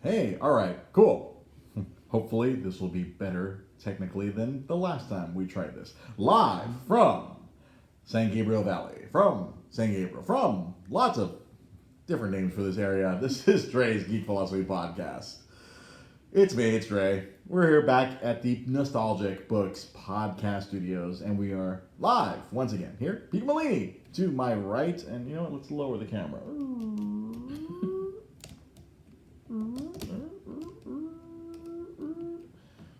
Hey, all right, cool. Hopefully this will be better technically than the last time we tried this. Live from San Gabriel Valley, from San Gabriel, from lots of different names for this area. This is Dre's Geek Philosophy Podcast. It's me, it's Dre. We're here back at the Nostalgic Books Podcast Studios, and we are live once again. Here, Pete Malini to my right, and you know what? Let's lower the camera.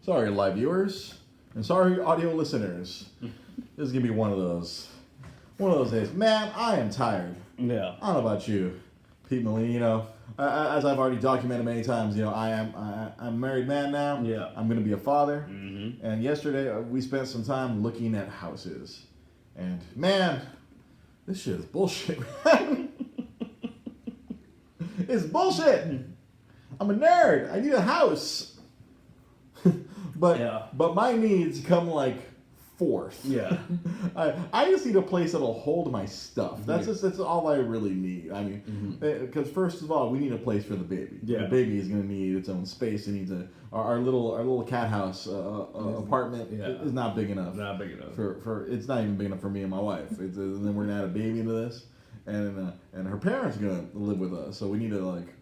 Sorry, live viewers, and sorry, audio listeners. This is gonna be one of those days. Man, I am tired. Yeah. I don't know about you, Pete Malini. You know, as I've already documented many times, you know, I'm a married man now. Yeah. I'm gonna be a father. Mm-hmm. And yesterday we spent some time looking at houses, and man, this shit is bullshit, man. It's bullshit. I'm a nerd. I need a house. But my needs come like fourth. Yeah. I just need a place that'll hold my stuff. That's all I really need. I mean, because first of all, we need a place for the baby. Yeah. The baby is gonna need its own space. It needs our little cat house apartment is not big enough. Not big enough. For it's not even big enough for me and my wife. And then we're gonna add a baby into this, and her parents are gonna live with us. So we need to like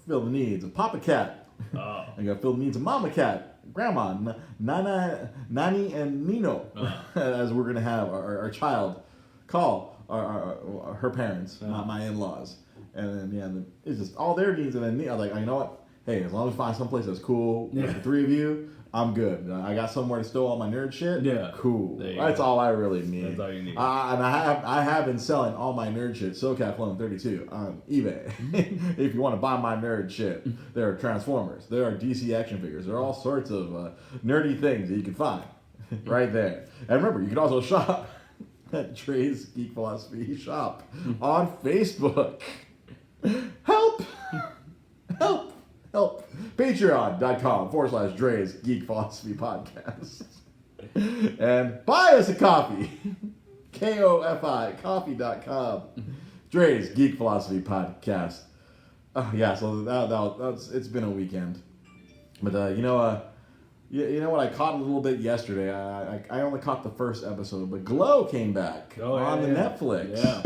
fill the needs of Papa Cat. Oh. I got to fill the needs of Mama Cat, Grandma, Nani, and Nino, as we're gonna have our child call her parents, my in-laws, and then it's just all their needs, and then I was like, you know what? Hey, as long as we find someplace that's cool with the three of you, I'm good. I got somewhere to store all my nerd shit. Yeah, cool. That's all I really need. That's all you need. And I have been selling all my nerd shit, SoCal Clone 32, on eBay. If you want to buy my nerd shit, there are Transformers, there are DC action figures, there are all sorts of nerdy things that you can find right there. And remember, you can also shop at Dre's Geek Philosophy Shop on Facebook. Help! Help! Help! Patreon.com/Dre's Geek Philosophy Podcast. And buy us a coffee. KOFI, coffee.com. Dre's Geek Philosophy Podcast. Yeah, so that's it's been a weekend. But you know what I caught a little bit yesterday? I only caught the first episode, but Glow came back on the Netflix. Yeah.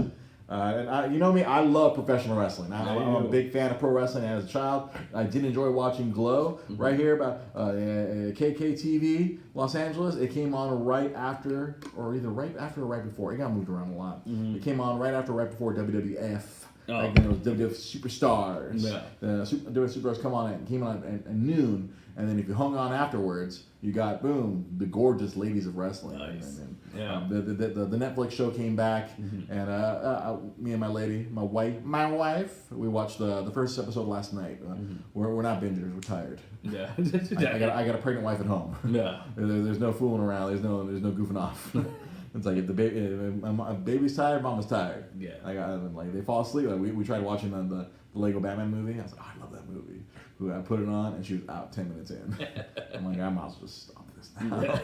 And you know me, I love professional wrestling. I'm a big fan of pro wrestling as a child. I did enjoy watching Glow right here about KKTV Los Angeles. It came on right after, or either right after or right before. It got moved around a lot. It came on right after or right before WWF. Like then it was WWF Superstars. Yeah. The WWF Superstars came on at noon, and then if you hung on afterwards, you got boom, the gorgeous ladies of wrestling. Nice. The Netflix show came back, and me and my wife, we watched the first episode last night. We're not bingers, we're tired. Yeah. I got a pregnant wife at home. Yeah. There's no fooling around. There's no goofing off. It's like if the baby's tired, mama's tired. Yeah. They fall asleep. Like we tried watching the Lego Batman movie. I was like, I love that movie. I put it on, and she was out 10 minutes in. I'm like, I might as well just stop this now. Yeah.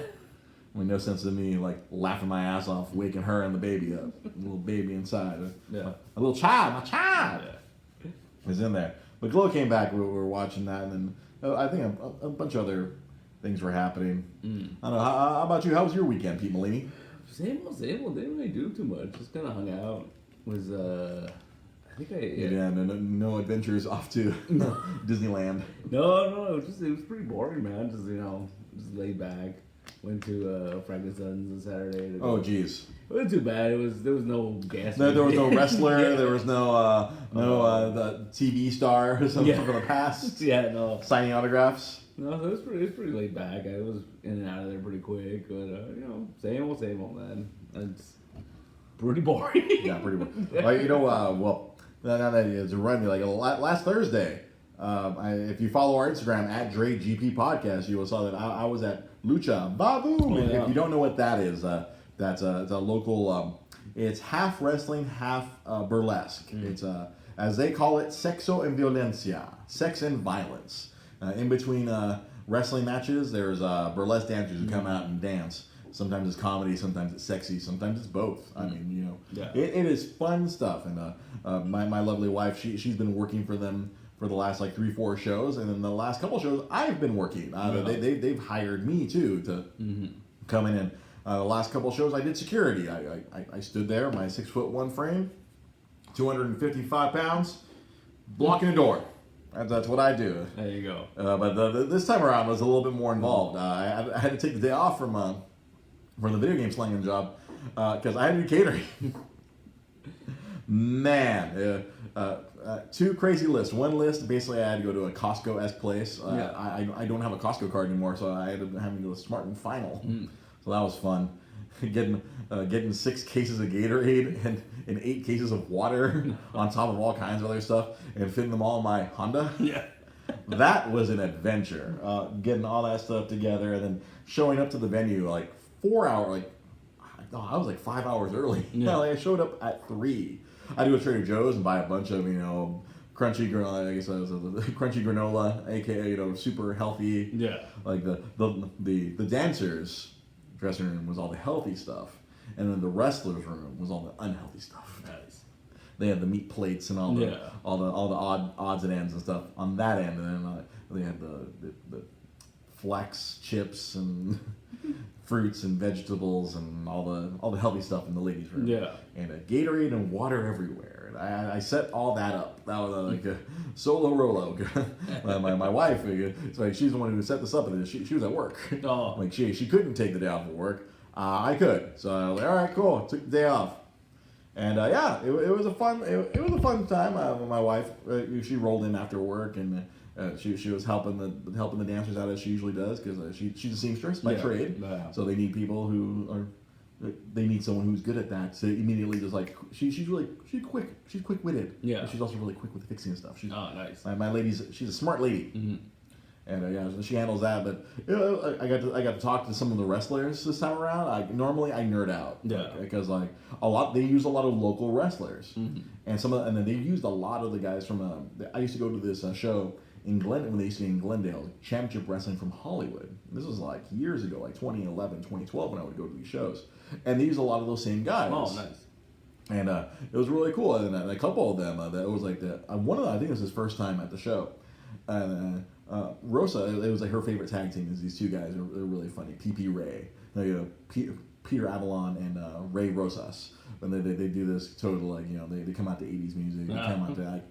I mean, no sense to me like laughing my ass off, waking her and the baby up, a little baby inside, a little child, my child is in there. But Glow came back. We were watching that, and then I think a bunch of other things were happening. I don't know. How about you? How was your weekend, Pete Malini? Same old. Didn't really do too much. Just kind of hung out. No adventures off to Disneyland. No. It was pretty boring, man. Just laid back. Went to Frankenstein's on Saturday. Oh, geez. It wasn't too bad. There was no gas. There was no wrestler. There was no the TV star or something from the past. Yeah, no. Signing autographs. No, so it was pretty laid back. I was in and out of there pretty quick, but same old, man. It's pretty boring. Yeah, pretty boring. Well, now that it's reminded me, like last Thursday, if you follow our Instagram at DreGP Podcast, you will saw that I was at Lucha VaVoom. If you don't know what that is, it's a local. It's half wrestling, half burlesque. It's as they call it, sexo and violencia, sex and violence. In between wrestling matches, there's burlesque dancers who come out and dance. Sometimes it's comedy, sometimes it's sexy, sometimes it's both. I mean, you know, Yeah. it is fun stuff. And my lovely wife, she's been working for them for the last like 3-4 shows, and then the last couple shows I've been working. They've hired me too to come in. And the last couple shows I did security. I stood there, my 6'1" frame, 255 pounds, blocking a door. That's what I do. There you go. But this time around was a little bit more involved. I had to take the day off from the video game slinging job because I had to do catering. Man, two crazy lists. One list, basically I had to go to a Costco-esque place. I don't have a Costco card anymore, so I had to have to go to Smart and Final. So that was fun. Getting 6 cases of Gatorade and 8 cases of water on top of all kinds of other stuff and fitting them all in my Honda. Yeah. That was an adventure. Getting all that stuff together and then showing up to the venue like 4 hours. I was like 5 hours early. Yeah. I showed up at 3. I had to go to Trader Joe's and buy a bunch of crunchy granola. I guess it was crunchy granola, aka super healthy. Yeah. Like the dancers' dressing room was all the healthy stuff, and then the wrestlers' room was all the unhealthy stuff. Nice. They had the meat plates and all the odds and ends and stuff on that end, and then they had the flax chips and fruits and vegetables and all the healthy stuff in the ladies' room. Yeah. And Gatorade and water everywhere. And I set all that up. That was like a solo rolo. my wife, it's like she's the one who set this up, and she was at work. Oh. Like she couldn't take the day off of work. I could. So I was like, all right, cool. Took the day off. And it was a fun time. My wife, she rolled in after work, and she was helping the dancers out as she usually does, because she's a seamstress by trade. Yeah. So they need people they need someone who's good at that. So immediately just like she's quick. She's quick-witted. Yeah. And she's also really quick with fixing stuff. Nice. My lady's she's a smart lady. Mm-hmm. And she handles that. But I got to talk to some of the wrestlers this time around. Normally I nerd out. Yeah. Because they use a lot of local wrestlers, and then they used a lot of the guys from. I used to go to this show in when they used to be in Glendale, Championship Wrestling from Hollywood. This was like years ago, like 2011, 2012, when I would go to these shows, and they used a lot of those same guys. Oh, nice. And it was really cool. And a couple of them, that was like one of them, I think it was his first time at the show. And Rosa, it was like her favorite tag team is these two guys. They're really funny. PP Ray, Peter Avalon and Ray Rosas. When they do this total they come out to 80s music, they come out to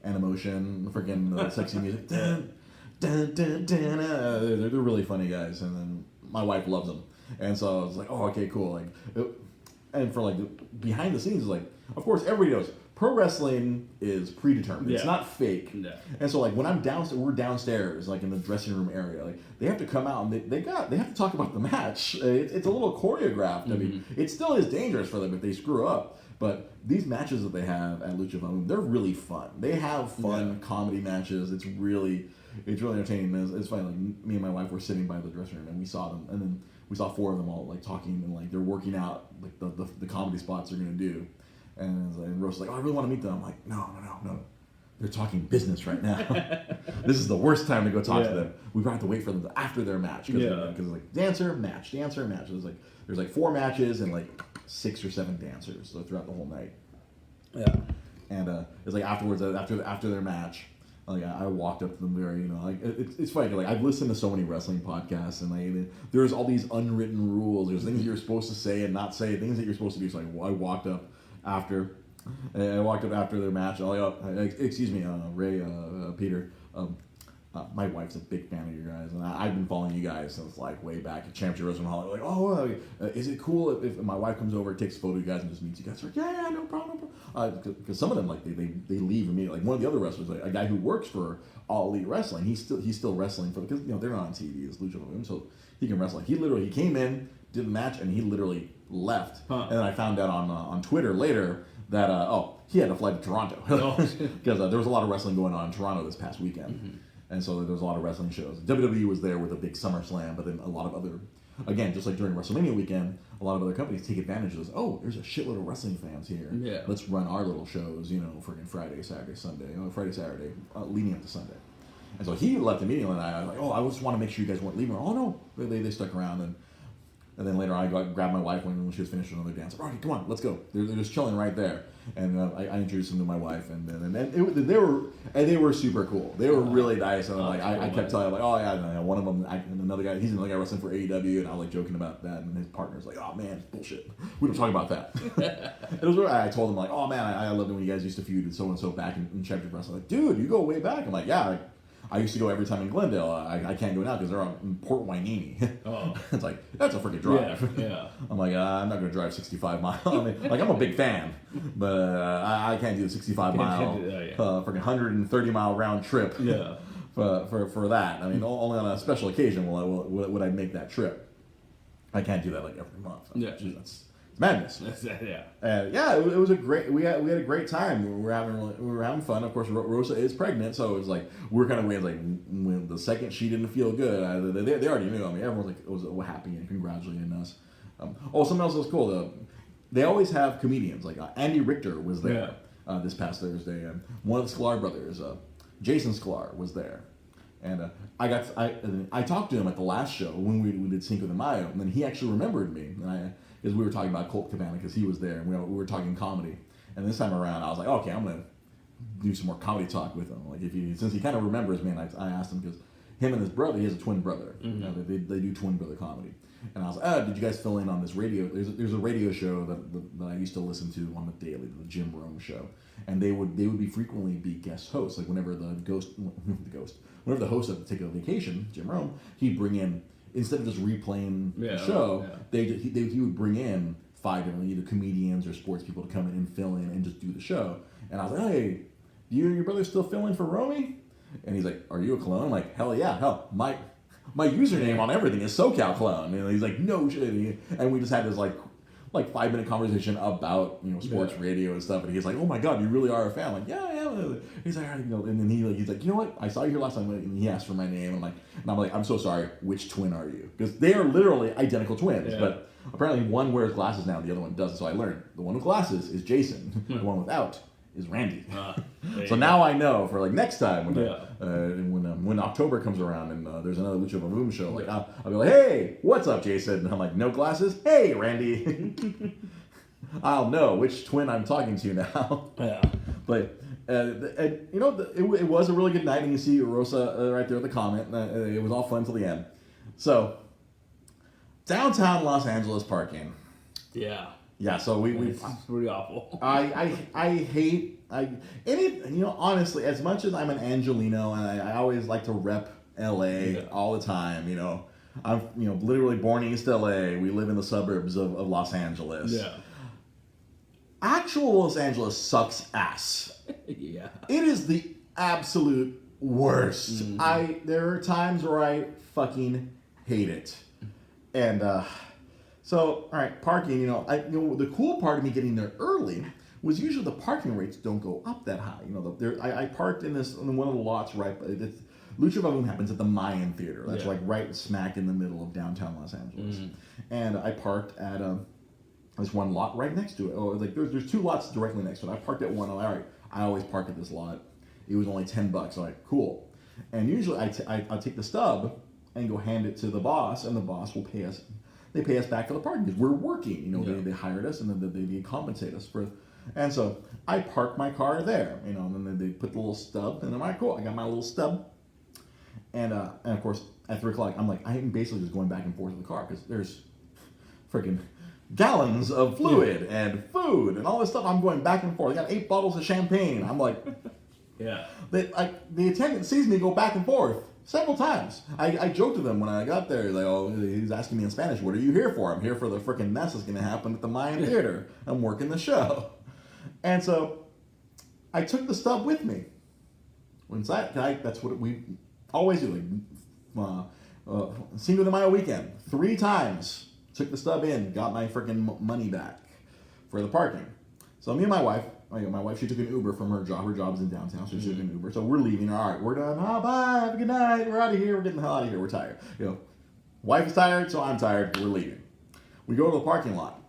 Animotion, freaking sexy music. Dun, dun, dun, dun, they're really funny guys, and then my wife loves them, and so I was like, oh, okay, cool. And for behind the scenes, of course everybody knows pro wrestling is predetermined. It's not fake. Yeah. And so when I'm downstairs, we're downstairs in the dressing room area. They have to come out and they have to talk about the match. It's a little choreographed. I mean, it still is dangerous for them if they screw up. But these matches that they have at Lucha VaVoom, they're really fun. They have fun comedy matches. It's really entertaining. It's funny. Me and my wife were sitting by the dressing room and we saw them, and then we saw 4 of them all talking and they're working out the comedy spots they're gonna do. And Rose's like, oh, I really want to meet them. I'm like, no. They're talking business right now. This is the worst time to go talk to them. We have to wait for them after their match. Because it's dancer, match. There's 4 matches and 6 or 7 dancers throughout the whole night. Yeah. And it's afterwards, after their match, I walked up to them very, it's funny. I've listened to so many wrestling podcasts, and there's all these unwritten rules. There's things you're supposed to say and not say, things that you're supposed to do. So I walked up after their match. Excuse me, Ray, Peter. My wife's a big fan of you guys, and I've been following you guys since way back at Championship Wrestling Hollywood. Is it cool if my wife comes over, takes a photo of you guys, and just meets you guys? Like, yeah, no problem. Because some of them they leave immediately. One of the other wrestlers, a guy who works for All Elite Wrestling, he's still wrestling because they're not on TV. It's Lucha VaVoom, so he can wrestle. He came in, did the match, and he literally left. And then I found out on Twitter later that he had to fly to Toronto because there was a lot of wrestling going on in Toronto this past weekend. And so there was a lot of wrestling shows. WWE was there with a big SummerSlam, but then a lot of other, again, just like during WrestleMania weekend, a lot of other companies take advantage of this. Oh, there's a shitload of wrestling fans here. Yeah. Let's run our little shows, freaking Friday, Saturday, Sunday, Friday, Saturday, leading up to Sunday. And so he left immediately, and I was like, I just want to make sure you guys weren't leaving. Oh, no. They stuck around, and And then later on, I go out and grab my wife when she was finished another dance. Rocky, come on, let's go. They're just chilling right there. And I introduced them to my wife, and they were super cool. They were really nice. And I kept telling them, like, oh yeah, one of them, and another guy, he's another guy wrestling for AEW, and I was like joking about that, and his partner's like, oh man, bullshit. We don't talk about that. It was really, I told him like, oh man, I loved it when you guys used to feud with so and so back in Championship Wrestling. Like, dude, you go way back. I'm like, yeah. I used to go every time in Glendale. I can't go now because they're in Port Hueneme. Oh. It's like, that's a freaking drive. Yeah. I'm like, I'm not going to drive 65 miles. I mean, like, I'm a big fan, but I can't do the 65 mile, freaking 130-mile round trip for that. I mean, only on a special occasion would I make that trip. I can't do that like every month. I mean, that's madness. It was a great. We had a great time. We were having fun. Of course, Rosa is pregnant, so it was like we were kind of waiting. Like when the second she didn't feel good, they already knew. I mean, everyone was happy and congratulating us. Something else was cool. They always have comedians. Like Andy Richter was there this past Thursday, and one of the Sklar brothers, Jason Sklar, was there. And I talked to him at the last show when we did Cinco de Mayo, and then he actually remembered me. And because we were talking about Colt Cabana because he was there, and we were talking comedy. And this time around, I was like, okay, I'm gonna do some more comedy talk with him. Like since he kind of remembers me, and I asked him because him and his brother, he has a twin brother. Mm-hmm. They do twin brother comedy. And I was like, did you guys fill in on this radio? There's a radio show that I used to listen to on the daily, the Jim Rome show, and they would frequently be guest hosts. Like whenever whenever the host had to take a vacation, Jim Rome, he'd bring in, instead of just replaying the show, he would bring in 5 different either comedians or sports people to come in and fill in and just do the show. And I was like, hey, you and your brother still filling for Romy? And he's like, are you a clone? I'm like, hell yeah, my username on everything is SoCal Clone. And he's like, no shit. And we just had this like 5-minute conversation about sports radio and stuff. And he's like, oh my god, you really are a fan. I'm like, yeah. He's like, and then he's like, you know what? I saw you here last time. And he asked for my name. And I'm like, I'm so sorry. Which twin are you? Because they are literally identical twins. Yeah. But apparently one wears glasses now, the other one doesn't. So I learned the one with glasses is Jason. The one without is Randy. So now I know for like next time when October comes around and there's another Lucha VaVoom show, like I'll be like, hey, what's up, Jason? And I'm like, no glasses? Hey, Randy. I'll know which twin I'm talking to now. Yeah. But it was a really good night, and you see Rosa right there at the comment. It was all fun till the end. So downtown Los Angeles parking. Yeah. Yeah, so it's pretty awful. Honestly, as much as I'm an Angelino and I always like to rep LA all the time, I'm literally born in East LA. We live in the suburbs of Los Angeles. Yeah. Actual Los Angeles sucks ass. Yeah. It is the absolute worst. There are times where I fucking hate it. And so, all right, parking, the cool part of me getting there early was usually the parking rates don't go up that high. I parked in one of the lots right, Lucha VaVoom happens at the Mayan Theater. That's like right smack in the middle of downtown Los Angeles. Mm-hmm. And I parked at this one lot right next to it. There's 2 lots directly next to it. I parked at one. All right, I always park at this lot. It was only $10. I'm like, cool. And usually I'll take the stub and go hand it to the boss, and the boss will pay us. They pay us back for the parking because we're working. They hired us, and then they compensate us for. And so I park my car there, and then they put the little stub, and I'm like, cool, I got my little stub. And of course at 3:00, I'm like, I am basically just going back and forth to the car because there's freaking gallons of fluid and food and all this stuff. I'm going back and forth. I got 8 bottles of champagne. I'm like, the attendant sees me go back and forth several times. I joked to them when I got there. He's asking me in Spanish, what are you here for? I'm here for the freaking mess that's going to happen at the Mayan Theater. I'm working the show. And so I took the stub with me. That's what we always do. Cinco de Mayo weekend, 3 times. Took the stub in, got my freaking money back for the parking. So me and my wife, she took an Uber from her job. Her job's in downtown, so she took an Uber. So we're leaving. All right, we're done. Bye. Have a good night. We're out of here. We're getting the hell out of here. We're tired. Wife is tired, so I'm tired. We're leaving. We go to the parking lot,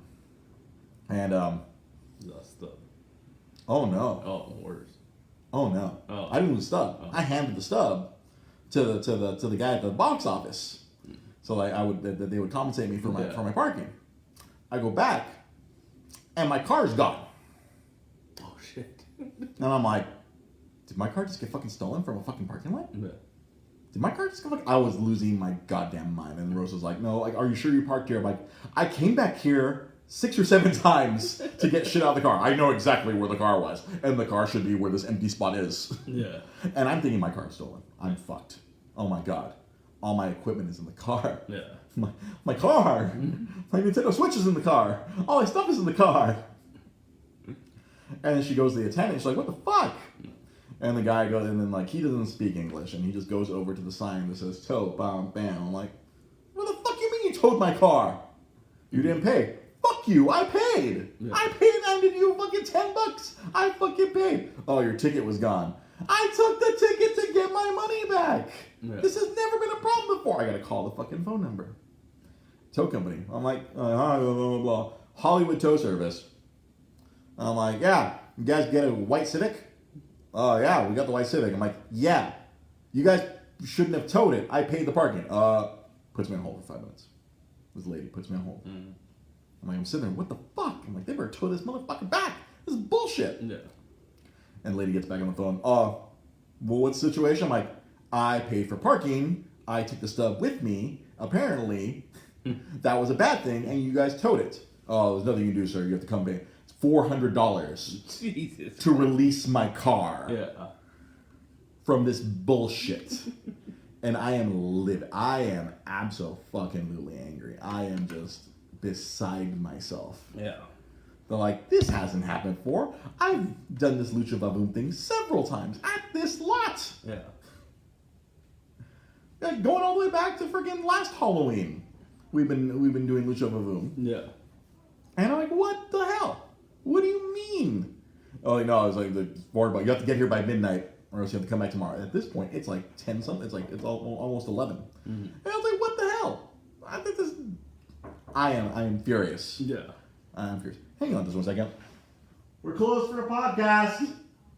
and the stub. Oh no. Oh, worse. Oh no. Oh. I didn't lose the stub. I handed the stub to the guy at the box office. So like they would compensate me for my parking. I go back, and my car's gone. Oh shit. And I'm like, did my car just get fucking stolen from a fucking parking lot? Yeah. Did my car just get fucking... I was losing my goddamn mind. And Rose was like, no, like, are you sure you parked here? I'm like, I came back here 6 or 7 times to get shit out of the car. I know exactly where the car was. And the car should be where this empty spot is. Yeah. And I'm thinking my car's stolen. I'm fucked. Oh my god. All my equipment is in the car. Yeah. My car. My Nintendo Switch is in the car. All my stuff is in the car. And then she goes to the attendant. She's like, what the fuck? And the guy goes, and then like he doesn't speak English, and he just goes over to the sign that says tow, bam, bam. I'm like, what the fuck you mean you towed my car? You didn't pay. Fuck you, I paid. Yeah. I paid and I gave you fucking $10. I fucking paid. Oh, your ticket was gone. I took the ticket to get my money back. Yeah. This has never been a problem before. I gotta call the fucking phone number. Tow company. I'm like, blah, blah, blah, blah. Hollywood Tow Service. I'm like, yeah, you guys get a white Civic? Oh, yeah, we got the white Civic. I'm like, yeah, you guys shouldn't have towed it. I paid the parking. Puts me on hold for 5 minutes. This lady puts me on hold. Mm. I'm like, I'm sitting there, what the fuck? I'm like, they better tow this motherfucker back. This is bullshit. Yeah. And the lady gets back on the phone. Well, what's the situation? I'm like, I paid for parking. I took the stub with me. Apparently, that was a bad thing, and you guys towed it. Oh, there's nothing you can do, sir. You have to come pay. It's $400 Jesus. to release my car Yeah. from this bullshit. And I am livid. I am absolutely angry. I am just beside myself. Yeah. They're like, this hasn't happened before. I've done this Lucha VaVoom thing several times at this lot. Yeah. Like, going all the way back to freaking last Halloween. We've been doing Lucha VaVoom. Yeah. And I'm like, what the hell? What do you mean? Oh, no, I was like, you have to get here by midnight, or else you have to come back tomorrow. At this point, it's like 10 something. It's almost 11. Mm-hmm. And I was like, what the hell? I think this. I am furious. Yeah. I'm furious. Hang on just 1 second. We're closed for a podcast.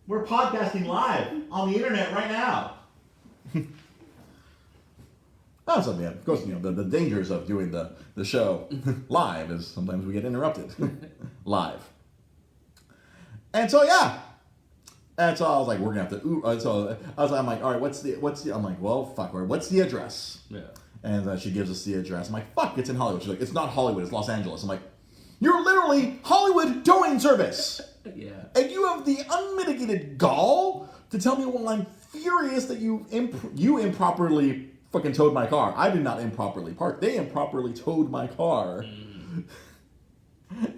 We're podcasting live on the internet right now. That's something. Of course, the dangers of doing the show live is sometimes we get interrupted live. And so yeah, and so I was like, we're gonna have to. So I'm like, all right, what's the? I'm like, well, fuck, what's the address? Yeah. And she gives us the address. I'm like, fuck, it's in Hollywood. She's like, it's not Hollywood, it's Los Angeles. I'm like, you're literally Hollywood towing service. Yeah. And you have the unmitigated gall to tell me, well, I'm furious that you improperly fucking towed my car. I did not improperly park. They improperly towed my car. And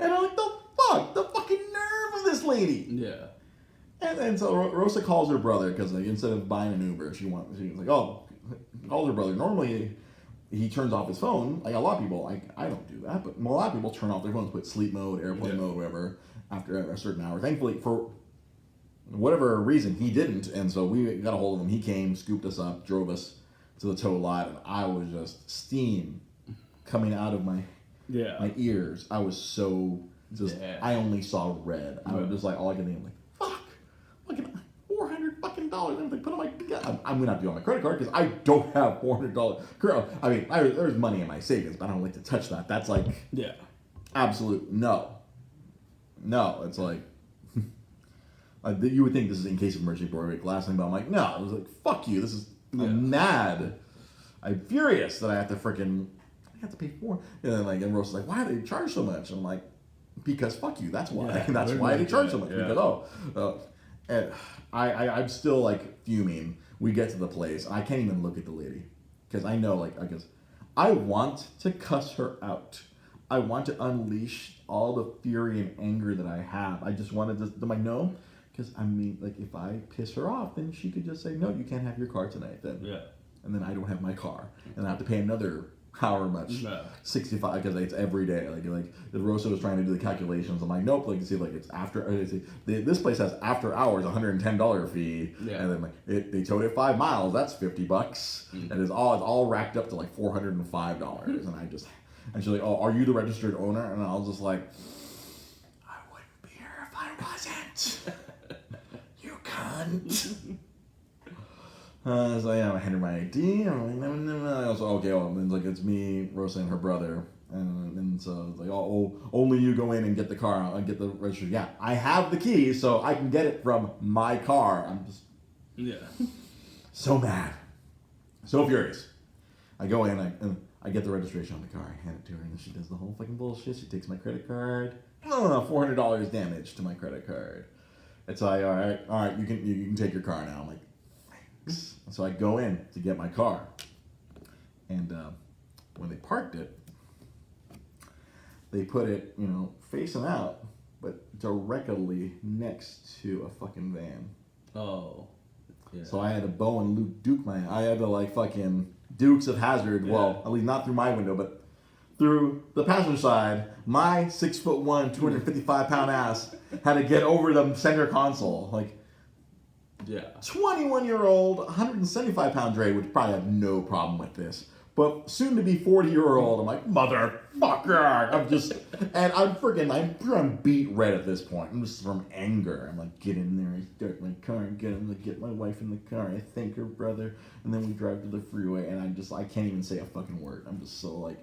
I'm like, the fuck? The fucking nerve of this lady. Yeah. And so Rosa calls her brother because like, instead of buying an Uber, she was like, oh, calls her brother. Normally, he turns off his phone. Like a lot of people, I don't do that, but a lot of people turn off their phones, put sleep mode, airplane mode, whatever, after a certain hour. Thankfully, for whatever reason, he didn't, and so we got a hold of him. He came, scooped us up, drove us to the tow lot, and I was just steam coming out of my ears. I was so just I only saw red. I was just like, all I could think of, like, fuck, fucking $400 fucking dollars. I'm like, put on my, I'm gonna have to do it on my credit card because I don't have $400. I mean, there's money in my savings, but I don't like to touch that. That's like absolute no. It's like. You would think this is in case of emergency break last time, but I'm like, no. I was like, fuck you. This is I'm mad. I'm furious that I have to pay for. And Rose is like, why do they charge so much? I'm like, because fuck you. That's why. Yeah, that's why they charge so much. Yeah. Because and I'm still like fuming. We get to the place. I can't even look at the lady because I know I want to cuss her out. I want to unleash all the fury and anger that I have. I just wanted to. I'm like, no. Because, I mean, like, if I piss her off, then she could just say, no, you can't have your car tonight, then. Yeah. And then I don't have my car. And I have to pay another however much. No. 65, because it's every day. Like the Rosa was trying to do the calculations. I'm like, nope. Like, you see, like, it's after, this place has after hours, $110 fee. Yeah. And then, like, they towed it 5 miles. That's $50. Mm-hmm. And it's all racked up to, like, $405. And she's like, oh, are you the registered owner? And I was just like, I wouldn't be here if I wasn't. You cunt. So yeah, I handed my ID. I'm like, no. I was like, okay, well, then like it's me, Rosa, and her brother. And so it's like, oh, only you go in and get the car, get the registry. Yeah, I have the key, so I can get it from my car. I'm just so mad, so furious. I go in, and I get the registration on the car. I hand it to her, and she does the whole fucking bullshit. She takes my credit card. No, $400 damage to my credit card. It's like, all right, you can take your car now. I'm like, thanks. So I go in to get my car, and when they parked it, they put it, facing out, but directly next to a fucking van. Oh. Yeah. So I had to bow and Duke I had to like fucking Dukes of Hazzard. Yeah. Well, at least not through my window, but through the passenger side. My 6'1", 255-pound ass had to get over the center console. Like, 21-year-old, 175-pound Dre would probably have no problem with this. But soon to be 40-year-old, I'm like, motherfucker! I'm beat red at this point. I'm just from anger. I'm like, get in there, I start my car, and get my wife in the car. I thank her brother, and then we drive to the freeway, and I can't even say a fucking word. I'm just so like,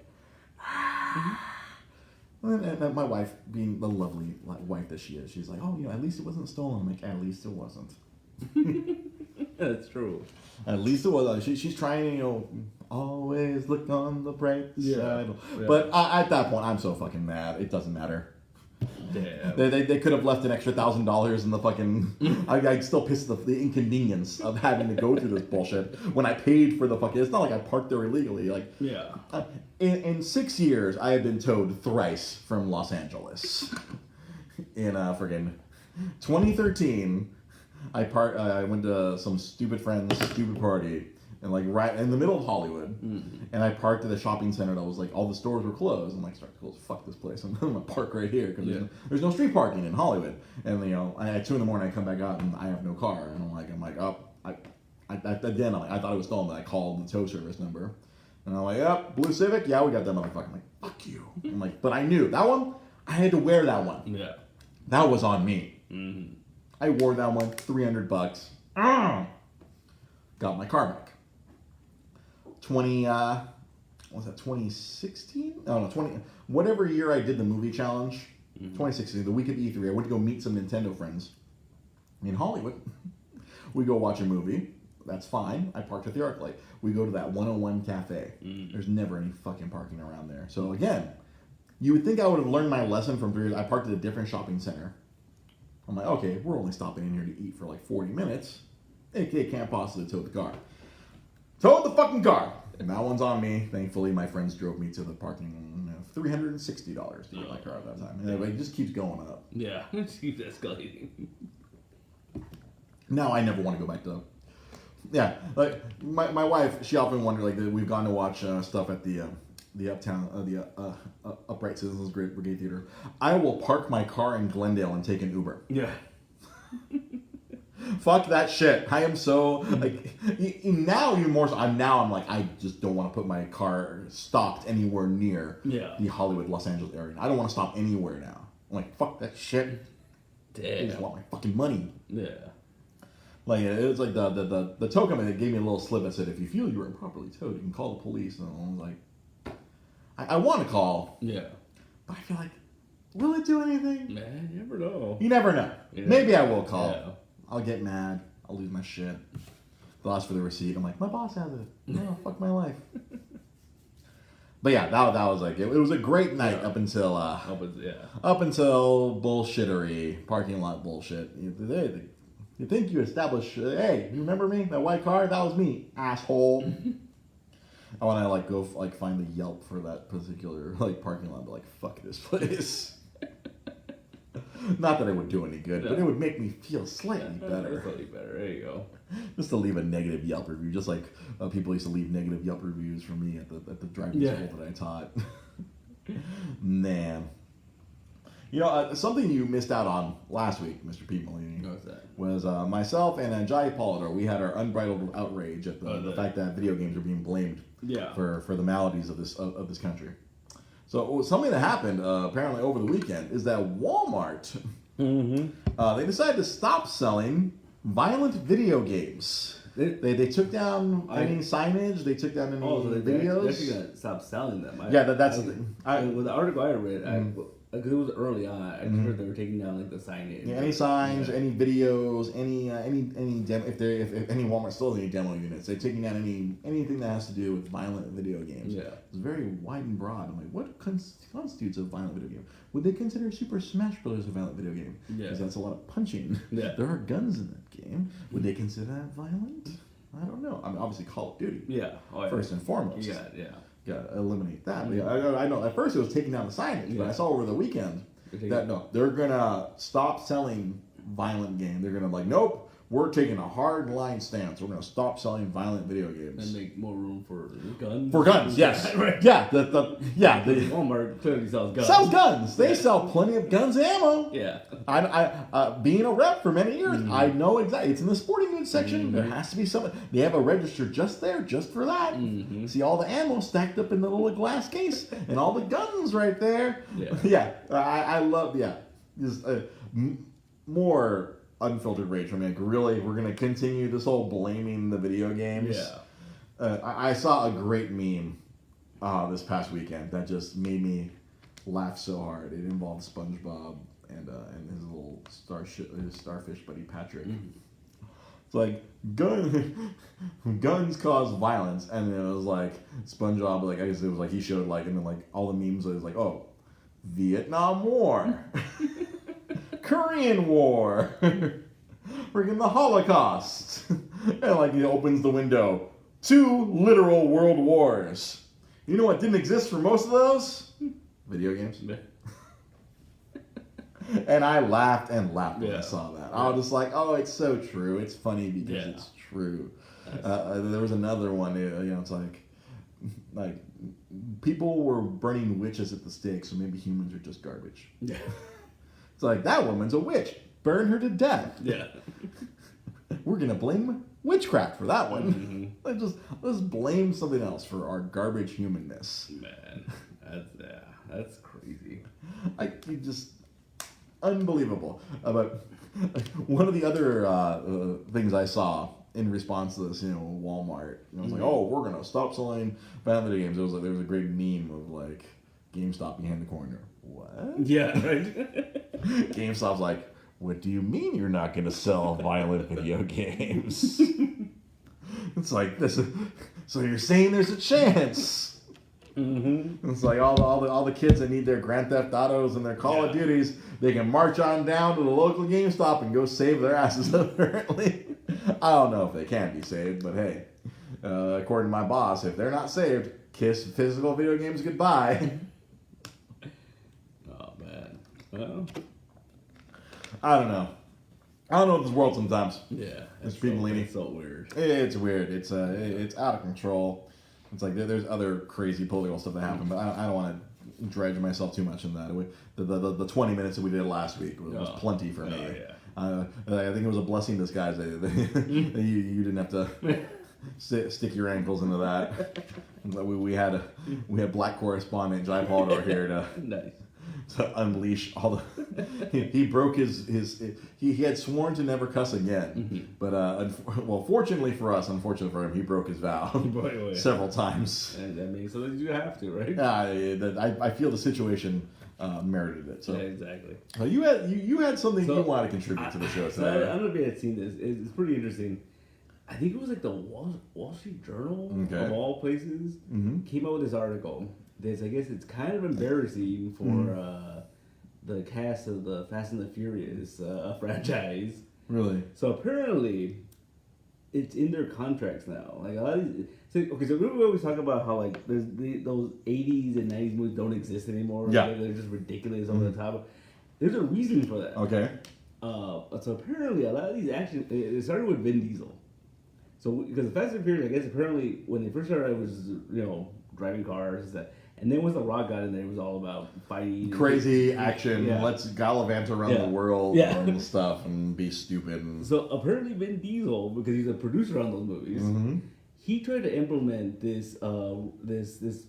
and my wife, being the lovely wife that she is, she's like, oh, at least it wasn't stolen. I'm like, at least it wasn't. That's true. At least it was. She's trying, always look on the bright side. Yeah. But at that point, I'm so fucking mad. It doesn't matter. Damn. They could have left an extra $1,000 in the fucking. I'd still piss the inconvenience of having to go through this bullshit when I paid for the fucking. It's not like I parked there illegally. Like, in 6 years, I have been towed thrice from Los Angeles. In friggin' 2013. I went to some stupid friend's stupid party, and like right in the middle of Hollywood, and I parked at a shopping center that was like all the stores were closed. I'm like, start to close, fuck this place. I'm gonna park right here because there's no street parking in Hollywood. And at 2 a.m. I come back out and I have no car, and I'm like, I thought it was stolen, but I called the tow service number, and I'm like, yep, blue Civic, yeah, we got that motherfucker. I'm like, fuck you. I'm like, but I knew that one. I had to wear that one. Yeah, that was on me. Mm-hmm. I wore that one, $300. Got my car back. 2016? Oh no, 20. Whatever year I did the movie challenge, 2016, the week of E3, I went to go meet some Nintendo friends in Hollywood. We go watch a movie. That's fine. I parked at the ArcLight. We go to that 101 Cafe. There's never any fucking parking around there. So again, you would think I would have learned my lesson from 3 years. I parked at a different shopping center. I'm like, okay, we're only stopping in here to eat for like 40 minutes. It can't possibly tow the car. Towed the fucking car. And that one's on me. Thankfully, my friends drove me to the parking. $360 to get my car at that time. And it just keeps going up. Yeah, it keeps escalating. Now I never want to go back to. Yeah, like my wife, she often wondered, like, we've gone to watch stuff at the Upright Citizens Brigade Theater. I will park my car in Glendale and take an Uber. Yeah. Fuck that shit. I am so like now even more so. I'm like I just don't want to put my car stopped anywhere near the Hollywood, Los Angeles area. I don't want to stop anywhere now. I'm like, fuck that shit. Damn. I just want my fucking money. Yeah. Like, it was like the tow company that gave me a little slip that said, if you feel you were improperly towed, you can call the police. And I was like, I want to call. Yeah. But I feel like, will it do anything? Man, you never know. You never know. Yeah. Maybe I will call. Yeah. I'll get mad. I'll lose my shit. They'll ask for the receipt. I'm like, my boss has it. No, fuck my life. But yeah, that was like, it was a great night up until bullshittery, parking lot bullshit. You think you established, hey, you remember me? That white car? That was me, asshole. I want to like go like find the Yelp for that particular like parking lot, but like, fuck this place. Not that it would do any good, but it would make me feel slightly better. Slightly better. There you go. Just to leave a negative Yelp review, just like people used to leave negative Yelp reviews for me at the driving school that I taught. Man. You know, something you missed out on last week, Mr. Pete Malini, What's that? was myself and Jai Polidor. We had our unbridled outrage at the fact that video games are being blamed for the maladies of this country. So something that happened apparently over the weekend is that Walmart, they decided to stop selling violent video games. They took down any signage. They took down any videos. They're actually gonna stop selling them. That's the thing. With the article I read, because it was early on, I heard they were taking down like the signage. Yeah, any signs, any videos, any demo. If any Walmart still has any demo units, they're taking down anything that has to do with violent video games. Yeah, it's very wide and broad. I'm like, what constitutes a violent video game? Would they consider Super Smash Bros. A violent video game? Yeah, because that's a lot of punching. Yeah, there are guns in that game. Would they consider that violent? I don't know. I mean, obviously Call of Duty. Yeah, first and foremost. Yeah. Gotta eliminate that. I know. At first, it was taking down the signage, but I saw over the weekend that they're gonna stop selling violent games. They're gonna nope. We're taking a hard line stance. We're gonna stop selling violent video games and make more room for guns. For guns, yes, right. Yeah. The Walmart clearly sells guns. Sells guns. They sell plenty of guns and ammo. Yeah. I being a rep for many years, I know exactly. It's in the sporting goods section. There has to be something. They have a register just there, just for that. See all the ammo stacked up in the little glass case, and all the guns right there. Yeah. I love. Yeah. Just more unfiltered rage from me. Really, we're gonna continue this whole blaming the video games. Yeah. I saw a great meme this past weekend that just made me laugh so hard. It involved SpongeBob and his little starfish buddy Patrick. It's like guns cause violence, and it was like SpongeBob, I guess it was he showed and then all the memes was Vietnam War. Korean War, freaking the Holocaust, and he opens the window. 2 literal world wars. You know what didn't exist for most of those? Video games. And I laughed and laughed when I saw that. I was just oh, it's so true. It's funny because it's true. There was another one. It's people were burning witches at the stake, so maybe humans are just garbage. Yeah. It's that woman's a witch. Burn her to death. Yeah. We're gonna blame witchcraft for that one. Let's blame something else for our garbage humanness. Man, that's crazy. Just unbelievable. But one of the other things I saw in response to this, Walmart, I was oh, we're gonna stop selling violent video games. There was a great meme of GameStop behind the corner. What? Yeah, right. GameStop's what do you mean you're not going to sell violent video games? It's this. So you're saying there's a chance? It's all the kids that need their Grand Theft Autos and their Call of Duties, they can march on down to the local GameStop and go save their asses. Apparently, I don't know if they can be saved, but hey, according to my boss, if they're not saved, kiss physical video games goodbye. Well, I don't know. I don't know this world sometimes. Yeah, it's people leaning. It's so weird. It's weird. It's out of control. It's there's other crazy political stuff that happened, but I don't want to dredge myself too much in that. The 20 minutes that we did last week was plenty for me. I think it was a blessing in disguise that you didn't have to stick your ankles into that. We had black correspondent Jai Paldor here to. Nice. To unleash all the he broke he had sworn to never cuss again, but fortunately for us, unfortunately for him, he broke his vow several times. And that means so you have to, right? I feel the situation merited it. So exactly. You had something you wanted to contribute to the show today. I don't know if you had seen this. It's pretty interesting. I think it was the Wall Street Journal of all places came out with this article. I guess it's kind of embarrassing for the cast of the Fast and the Furious franchise. Really? So apparently, it's in their contracts now. A lot of these. So remember we always talk about how there's those 80s and 90s movies don't exist anymore. Yeah. They're just ridiculous over the top. There's a reason for that. Okay. So apparently, a lot of these action. It started with Vin Diesel. So because the Fast and Furious, I guess apparently when they first started, it was driving cars and then once The Rock got in there, it was all about fighting. Crazy action. Yeah. Let's gallivant around the world and stuff and be stupid. So apparently Vin Diesel, because he's a producer on those movies, he tried to implement this this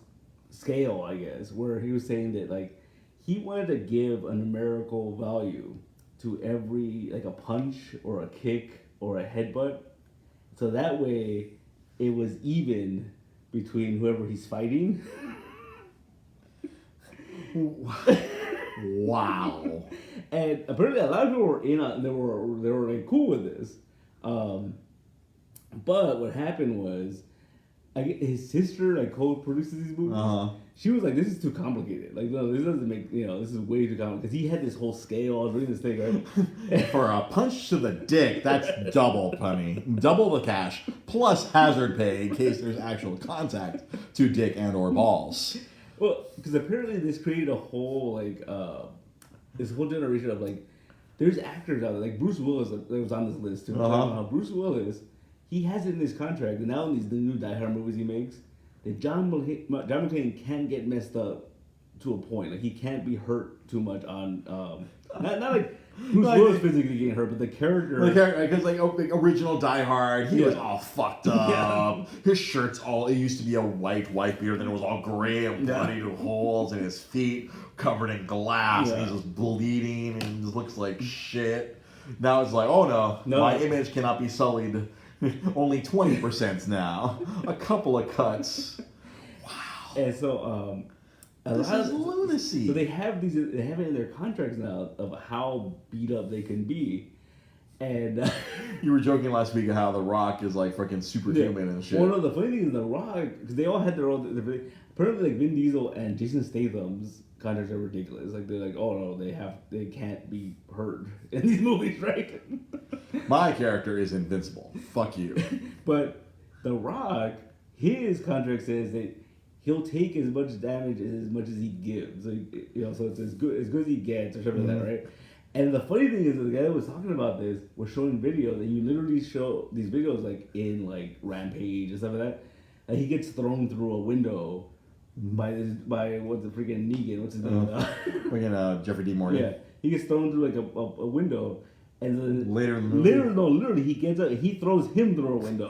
scale, I guess, where he was saying that he wanted to give a numerical value to every a punch or a kick or a headbutt. so that way it was even between whoever he's fighting. Wow. And apparently a lot of people were in on, they were like cool with this. But what happened was, his sister like co-produces these movies. She was like, "This is too complicated. Like, no, this doesn't make this is way too complicated." Because he had this whole scale. I was reading this thing, right? For a punch to the dick, that's double money, double the cash, plus hazard pay in case there's actual contact to dick and or balls. Well, because apparently this created a whole this whole generation of like, there's actors out there like Bruce Willis that was on this list too. Bruce Willis, he has it in his contract, and now in these new Die Hard movies he makes, that John McClane can get messed up to a point. Like, he can't be hurt too much on not like Bruce Willis physically getting hurt, but the character. Because like original Die Hard, he was all fucked up. Yeah. His shirt's it used to be a white beard, then it was all gray and bloody with holes, and his feet covered in glass, and he's just bleeding, and he just looks like shit. Now it's like, oh no, my image cannot be sullied. Only 20% now. A couple of cuts. Wow. And so, this is lunacy. So they have it in their contracts now of how beat up they can be. And you were joking last week how The Rock is like freaking superhuman and shit. Well, no, the funny thing is The Rock, because they all had their own. Apparently, like Vin Diesel and Jason Statham's contracts are ridiculous. Like, they're like, oh no, they can't be hurt in these movies, right? My character is invincible. Fuck you. But The Rock, his contract says that he'll take as much damage as much as he gives. Like, so it's as good as he gets, or something like that, right? And the funny thing is that the guy that was talking about this was showing videos, and you literally show these videos like in like Rampage and stuff like that, and he gets thrown through a window by what's the freaking Negan? What's his name? Freaking Jeffrey D. Morgan. Yeah, he gets thrown through like a window. And then later in the movie, literally, he gets up and he throws him through a window.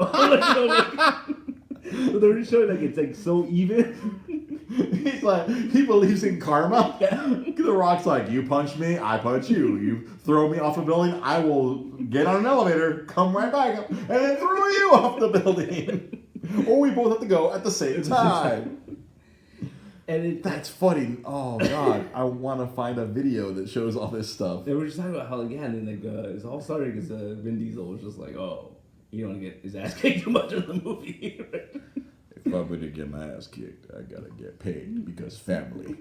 So they're just showing like it's like so even. He's like, he believes in karma. The Rock's like, you punch me, I punch you. You throw me off a building, I will get on an elevator, come right back up, and then throw you off the building. Or we both have to go at the same time. And that's funny. Oh god, I want to find a video that shows all this stuff. They were just talking about how it's all started because Vin Diesel was just like, oh, you don't get his ass kicked too much in the movie. Right? If I'm gonna get my ass kicked, I gotta get paid because family.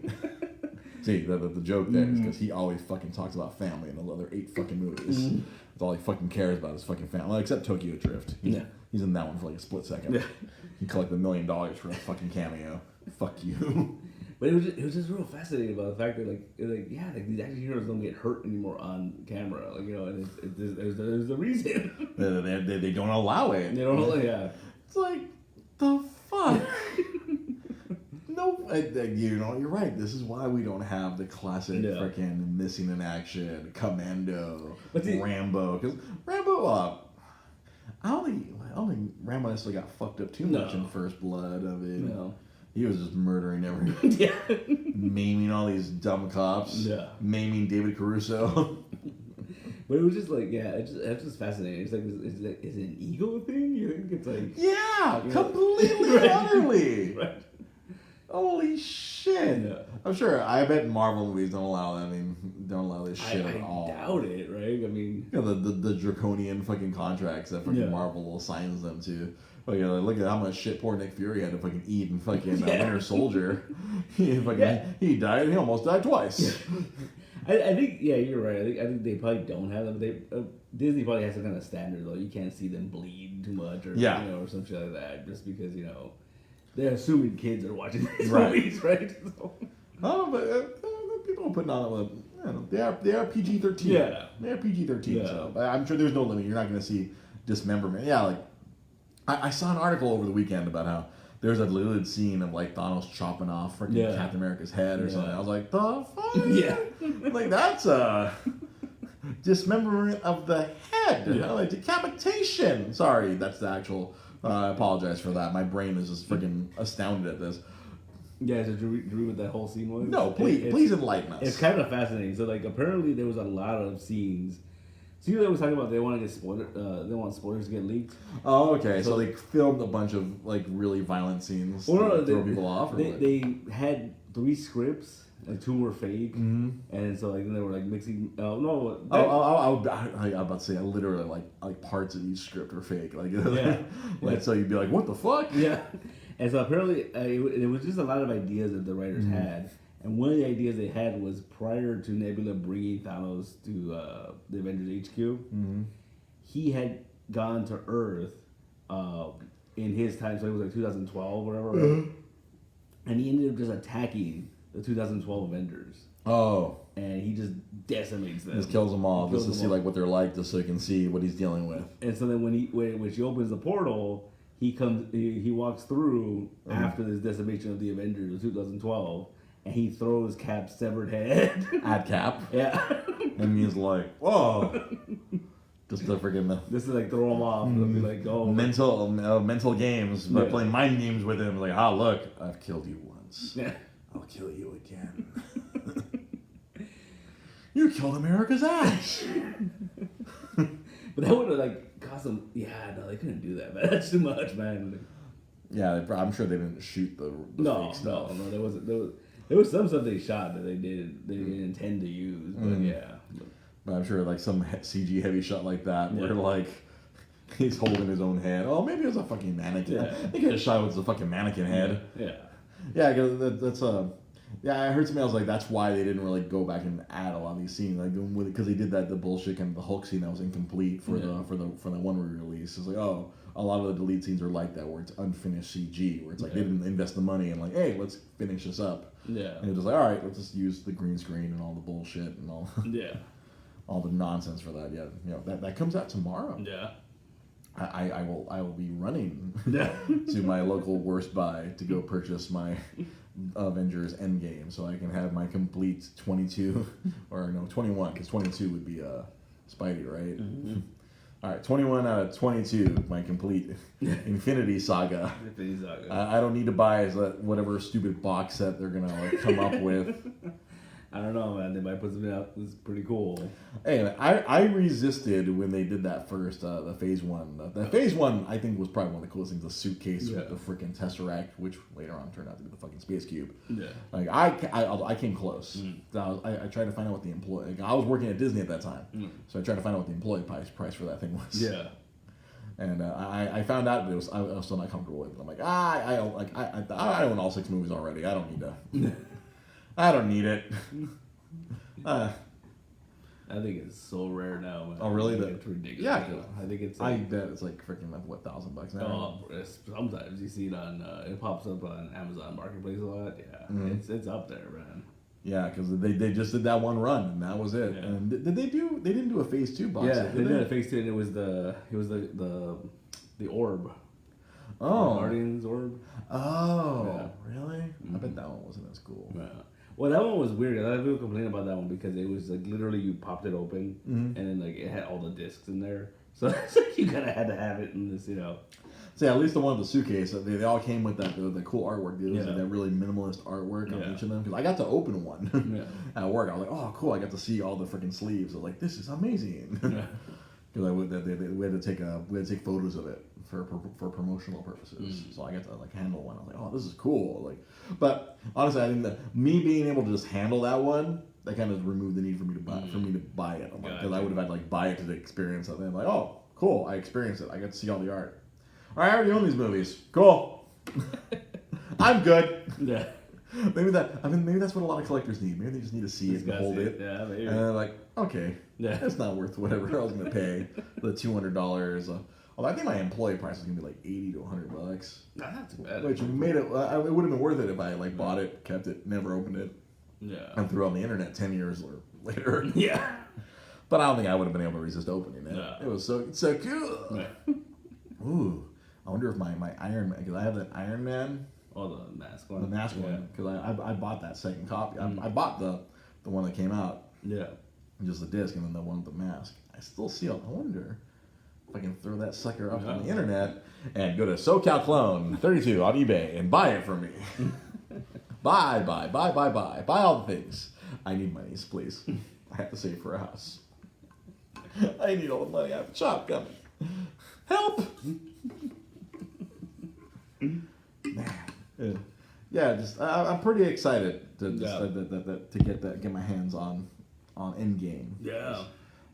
See, the joke there is because he always fucking talks about family in the other 8 fucking movies. That's all he fucking cares about is fucking family. Well, except Tokyo Drift. He's in that one for like a split second. Yeah. He collected $1 million for a fucking cameo. Fuck you. But it was just real fascinating about the fact that like these action heroes don't get hurt anymore on camera, and there's a reason. They don't allow it. They don't allow it. Yeah. It's like the fuck. No, you're right. This is why we don't have the classic freaking missing in action, Commando, Rambo. Because Rambo, I don't think Rambo necessarily got fucked up too much in First Blood of it. No. He was just murdering everyone. Yeah. Maiming all these dumb cops. Yeah. Maiming David Caruso. But it was just like, it's just fascinating. It's like, is it an ego thing? You think it's like... Yeah, completely, right. Utterly. Right. Holy shit. Yeah. I'm sure, I bet Marvel movies don't allow this shit at all. I doubt it, right? I mean... the draconian fucking contracts that fucking Marvel assigns them to. Look at how much shit poor Nick Fury had to fucking eat in fucking Winter Soldier. He died. He almost died twice. I think you're right. I think they probably don't have them. Disney probably has some kind of standard though. You can't see them bleed too much or or some shit like that, just because they're assuming kids are watching these movies, right? So. Oh, but people are putting on they are PG-13. Yeah, they are PG-13. Yeah. So I'm sure there's no limit. You're not going to see dismemberment. Yeah, like. I saw an article over the weekend about how there's a deleted scene of like Thanos chopping off freaking Captain America's head or something. I was like, the fuck? Yeah. Like, that's a dismemberment of the head. Like decapitation. Sorry, that's the actual. I apologize for that. My brain is just freaking astounded at this. Yeah, so do you read what that whole scene was? No, please enlighten us. It's kind of fascinating. So, like, apparently there was a lot of scenes So you was talking about they want to get spoiled. They want spoilers to get leaked. Oh, okay. So they filmed a bunch of like really violent scenes to throw people off. Or they had 3 scripts. Like 2 were fake, and so like they were like mixing. I was about to say literally like parts of each script are fake. Like so you'd be like, what the fuck? Yeah, and so apparently it was just a lot of ideas that the writers had, and one of the ideas they had was prior to Nebula bringing Thanos to the Avengers HQ, he had gone to Earth in his time, so it was like 2012 or whatever, and he ended up just attacking the 2012 Avengers. Oh. And he just decimates them. Just kills them all, just to see like what they're like, just so you can see what he's dealing with. And so then when she opens the portal, he walks through after this decimation of the Avengers of 2012, and he throws Cap's severed head at Cap. Yeah. And he's like, whoa. Just to freaking this is like throw him off and be like, oh, mental games, but playing mind games with him. Like, look, I've killed you once. Yeah. I'll kill you again. You killed America's ass. But that would have like cost them. Yeah, no, they couldn't do that, man. That's too much, man. Yeah, I'm sure they didn't shoot the fake stuff. No, there was some stuff they shot that they didn't intend to use, but yeah. But I'm sure like some CG heavy shot like that, where like he's holding his own head. Oh, maybe it was a fucking mannequin. Yeah. They could have shot with a fucking mannequin head. Yeah. Yeah, because that's yeah, I heard something else like that's why they didn't really go back and add a lot of these scenes, like because they did the bullshit kind of the Hulk scene that was incomplete for the one re-release. It's like, oh, a lot of the delete scenes are like that, where it's unfinished CG, where it's like they didn't invest the money and like, hey, let's finish this up. Yeah. And it's just like, all right, let's just use the green screen and all the bullshit and all. Yeah. All the nonsense for that. Yeah, that comes out tomorrow. Yeah. I will be running to my local Worst Buy to go purchase my Avengers Endgame, so I can have my complete 22 or no 21, because 22 would be Spidey, right? Mm-hmm. All right, 21 out of 22, my complete Infinity Saga. Infinity Saga. I don't need to buy whatever stupid box set they're gonna like come up with. I don't know, man. They might put something out that's pretty cool. Hey, I resisted when they did that first, the Phase 1. The Phase 1, I think, was probably one of the coolest things, the suitcase with the freaking Tesseract, which later on turned out to be the fucking Space Cube. Yeah. Like, I came close. I tried to find out what the employee... Like, I was working at Disney at that time, so I tried to find out what the employee price for that thing was. Yeah. And I found out that I was still not comfortable with it. I'm like, I own all 6 movies already. I don't need to... I don't need it. I think it's so rare now, man. Oh, really? It's ridiculous. Yeah. I think it's like... I bet it's like freaking what, $1,000 now? Oh, sometimes you see it on... it pops up on Amazon Marketplace a lot. Yeah. It's up there, man. Yeah, because they just did that one run, and that was it. Yeah. And did they do... They didn't do a Phase 2 box. Yeah, they did a Phase 2, and it was the orb. Oh. The Guardians orb. Oh, yeah. Really? I bet that one wasn't as cool. Yeah. Well, that one was weird. A lot of people complained about that one because it was like literally you popped it open and then like it had all the discs in there. So it's like you kind of had to have it in this, So yeah, at least the one with the suitcase, they all came with that the cool artwork. It was like that really minimalist artwork on each of them. Because I got to open one at work. I was like, oh, cool. I got to see all the freaking sleeves. I was like, this is amazing. Because we had to take photos of it for promotional purposes. So I got to like handle one. I was like, oh, this is cool. Like, but honestly, I think that me being able to just handle that one, that kind of removed the need for me to buy it. Because I would have had to like buy it to the experience of it. I'm like, oh, cool, I experienced it. I got to see all the art. All right, I already own these movies. Cool. I'm good. Yeah. Maybe that's what a lot of collectors need. Maybe they just need to see it and hold it. Yeah, maybe. And they're like, okay, it's not worth whatever I was going to pay the $200. Although I think my employee price is going to be like $80 to $100. Not too bad. Which made it. It would have been worth it if I like bought it, kept it, never opened it, and threw it on the internet 10 years later. Yeah. But I don't think I would have been able to resist opening it. No. It was so cool. Yeah. Ooh, I wonder if my Iron Man, because I have that Iron Man. Oh, the mask one. The mask one, because I bought that second copy. I bought the one that came out. Yeah. Just the disc, and then the one with the mask. I still see it. I wonder if I can throw that sucker up on the internet and go to SoCal Clone 32 on eBay and buy it for me. Buy all the things. I need monies, please. I have to save for a house. I need all the money. I have a job coming. Help! Man. Yeah, just I'm pretty excited to get my hands on Endgame. Yeah.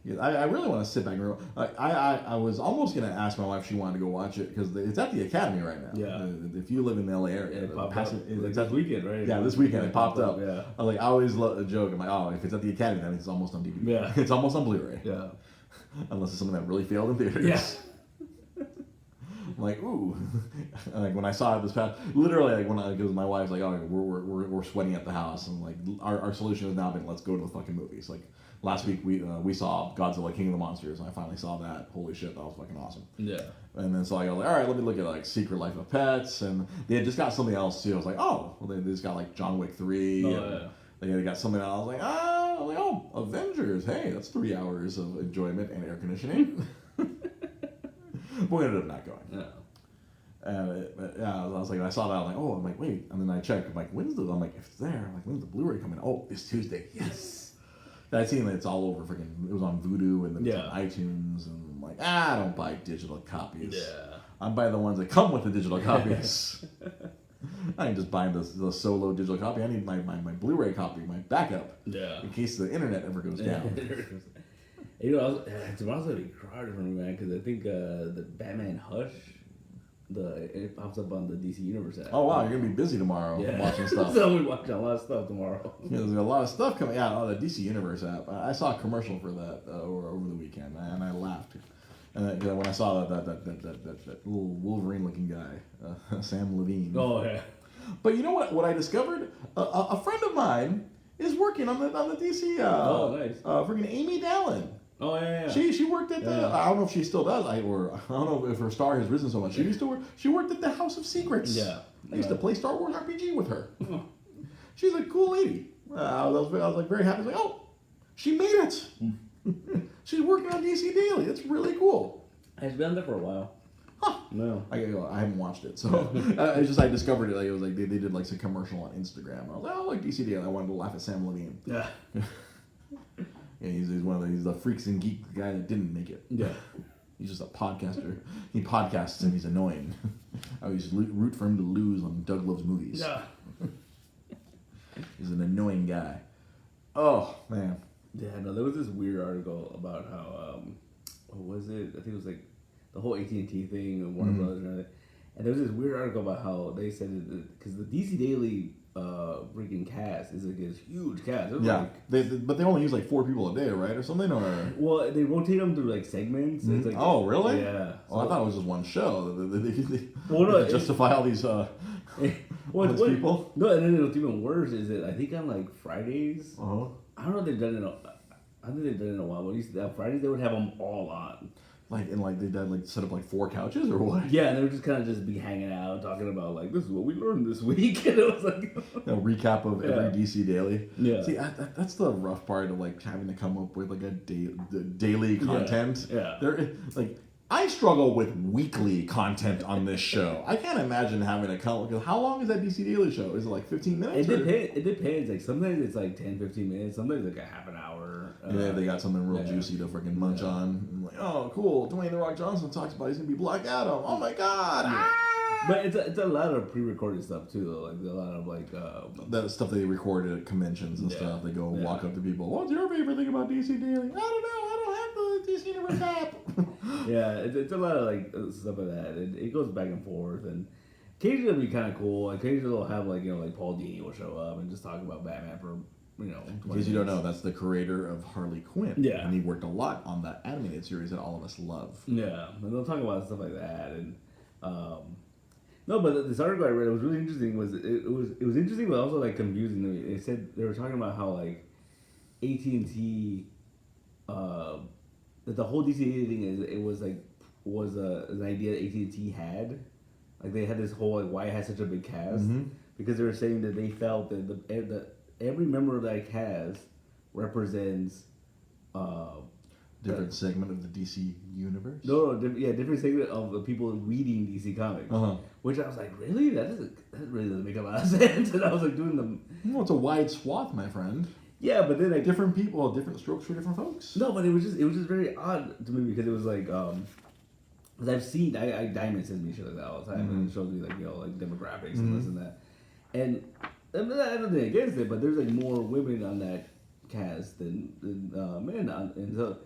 Yeah, I really want to sit back and I was almost gonna ask my wife if she wanted to go watch it because it's at the Academy right now. Yeah. If you live in the LA area, it's this weekend, right? Yeah, this weekend it popped up. Yeah. I always joke. I'm like, oh, if it's at the Academy, that means it's almost on DVD. Yeah. It's almost on Blu-ray. Yeah. Unless it's something that really failed in theaters. Yeah. I'm like, ooh. Like when I saw it this past, literally, like because my wife's like, oh, we're sweating at the house, and like our solution has now been let's go to the fucking movies. Like last week we saw Godzilla King of the Monsters, and I finally saw that. Holy shit, that was fucking awesome. Yeah. And then so I go like, all right, let me look at like Secret Life of Pets, and they had just got something else too. I was like, oh, well they just got like John Wick 3. Oh, yeah. They got something else. I was like, oh, Avengers. Hey, that's 3 hours of enjoyment and air conditioning. But we ended up not going. Yeah. And I was like, I saw that. I'm like, oh, I'm like, wait. And then I checked. I'm like, I'm like, if it's there, I'm like, when's the Blu-ray coming? Oh, this Tuesday. Yes. I'd seen that it's all over freaking. It was on Vudu and then it's on iTunes, and I'm like, I don't buy digital copies. Yeah. I buy the ones that come with the digital copies. I ain't just buying the solo digital copy. I need my Blu-ray copy, my backup. Yeah. In case the internet ever goes down. It's also be hard for me, man, because I think the Batman Hush, it pops up on the DC Universe app. Oh wow, you're gonna be busy tomorrow watching stuff. So we're watching a lot of stuff tomorrow. Yeah, there's a lot of stuff coming out on the DC Universe app. I saw a commercial for that over the weekend, and I laughed. And when I saw that little Wolverine-looking guy, Sam Levine. Oh yeah. But you know what? What I discovered, a friend of mine is working on the DC. Oh nice. Freaking Amy Dallin. Oh yeah. She worked at the. I don't know if she still does. I don't know if her star has risen so much. She used to work. She worked at the House of Secrets. Yeah. I used to play Star Wars RPG with her. She's a cool lady. I was like very happy. I was like, oh, she made it. She's working on DC Daily. It's really cool. It's been there for a while. Huh. No. I haven't watched it, so I discovered it. Like it was like they did like some commercial on Instagram. I was like, oh, I like DC Daily. I wanted to laugh at Sam Levine. Yeah. Yeah, he's one of he's the freaks and geek guy that didn't make it. Yeah. He's just a podcaster. He podcasts and he's annoying. I always root for him to lose on Doug Loves Movies. Yeah. He's an annoying guy. Oh man. Yeah, no, there was this weird article about how what was it? I think it was like the whole AT&T thing and Warner Brothers and everything. And there was this weird article about how they said because the DC Daily freaking cast is like this huge cast. Yeah, but they only use like 4 people a day, right, or something, or well, they rotate them through like segments. Mm-hmm. It's like, oh, really? Yeah. Oh, I thought it was just one show. Well, no, justify all these people. No, and then what's even worse is that I think on like Fridays. I don't know if they've done it. I think they've done it in a while. But on Fridays they would have them all on. Like they did like set up like 4 couches or what? Yeah, and they would just kind of just be hanging out, talking about like this is what we learned this week, and it was like a recap of every DC Daily. Yeah. See, that's the rough part of like having to come up with like a daily content. Yeah. There, like I struggle with weekly content on this show. I can't imagine having to come. Because how long is that DC Daily show? Is it like 15 minutes? It depends. Like sometimes it's like 10, 15 minutes. Sometimes like a half an hour. Yeah, they got something real juicy to freaking munch on. I'm like, oh, cool. Dwayne The Rock Johnson talks about he's gonna be Black Adam. Oh my god. Yeah. Ah! But it's a lot of pre-recorded stuff too, though. Like a lot of like that stuff they recorded at conventions and stuff. They go walk up to people. What's your favorite thing about DC Daily? I don't know. I don't have the DC Universe app. Yeah, it's a lot of like stuff like that. It goes back and forth, and occasionally it'll be kind of cool. Occasionally they'll have like like Paul Dini will show up and just talk about Batman for. Because you don't know, that's the creator of Harley Quinn. Yeah. And he worked a lot on that animated series that all of us love. Yeah, and they'll talk about stuff like that. And no, but this article I read, it was really interesting. It was interesting, but also like confusing to me. They said they were talking about how like AT&T, that the whole DC thing was an idea that AT&T had. Like they had this whole like why it has such a big cast because they were saying that they felt that every member of that cast represents different segment of the DC universe. Different segment of the people reading DC Comics. Which I was like, really? That really doesn't make a lot of sense. And I was like doing them. Well, it's a wide swath, my friend. Yeah, but then like different people, different strokes for different folks. No, but it was just very odd to me because it was like because I've seen Diamond sends me shit like that all the time and it shows me like like demographics and this and that, and I have nothing against it, but there's like more women on that cast than men on, and so.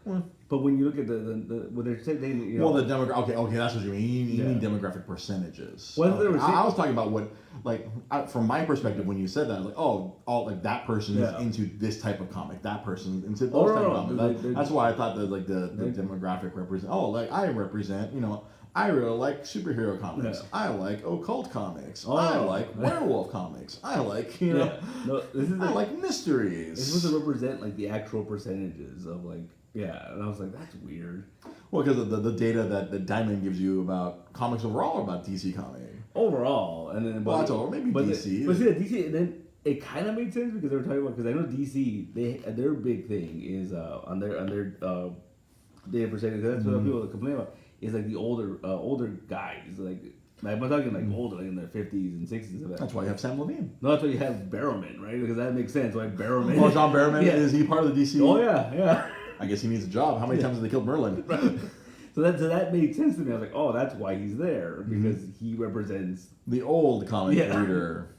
But when you look at the what they're saying, well, the demographic. Okay, that's what you mean. You mean demographic percentages. Well, I was talking about what, like, from my perspective, when you said that, like, all like that person is into this type of comic, that person into those type of comics. That's why I thought that like the demographic represent. Oh, like I represent, I really like superhero comics. Yeah. I like occult comics. I like werewolf comics. I like, I like mysteries. It's supposed to represent like the actual percentages of like. Yeah, and I was like, that's weird. Well, because of the data that the Diamond gives you about comics overall, or about DC comics? Overall, and then that's all. Maybe DC. But see, DC, and then it kind of made sense because they were talking about, because I know DC, their big thing is on their data percentage. That's what people complain about. Is like the older guys, like I'm talking like older, like in their 50s and 60s. That's why you have Sam Levine. No, that's why you have Barrowman, right? Because that makes sense. Why Barrowman? Oh, John Barrowman, is he part of the DC? Oh yeah. I guess he needs a job. How many times have they killed Merlin? Right. So that made sense to me. I was like, oh, that's why he's there, because he represents the old comic reader.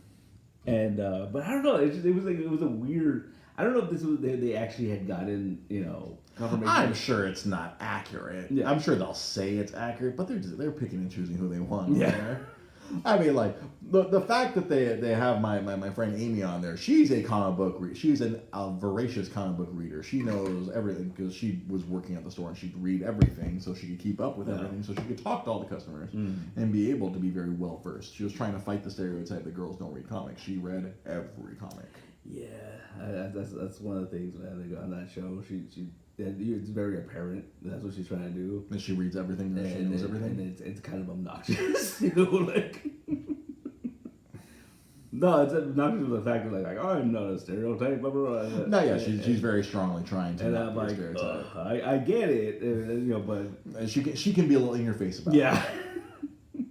And but I don't know. It was a weird. I don't know if this was they actually had gotten confirmation. I'm sure it's not accurate. Yeah. I'm sure they'll say it's accurate, but they're picking and choosing who they want. Yeah. I mean, like the fact that they have my friend Amy on there. She's a comic book reader. She's a voracious comic book reader. She knows everything because she was working at the store and she'd read everything so she could keep up with everything, so she could talk to all the customers and be able to be very well versed. She was trying to fight the stereotype that girls don't read comics. She read every comic. Yeah, that's one of the things I think on that show. It's very apparent that's what she's trying to do. And she reads everything, and she knows everything. And it's kind of obnoxious, like. No, it's obnoxious with the fact that like I'm not a stereotype. Blah, blah, blah. No, yeah, she's very strongly trying to. And I'm like, I get it, but she can be a little in your face about. Yeah. it.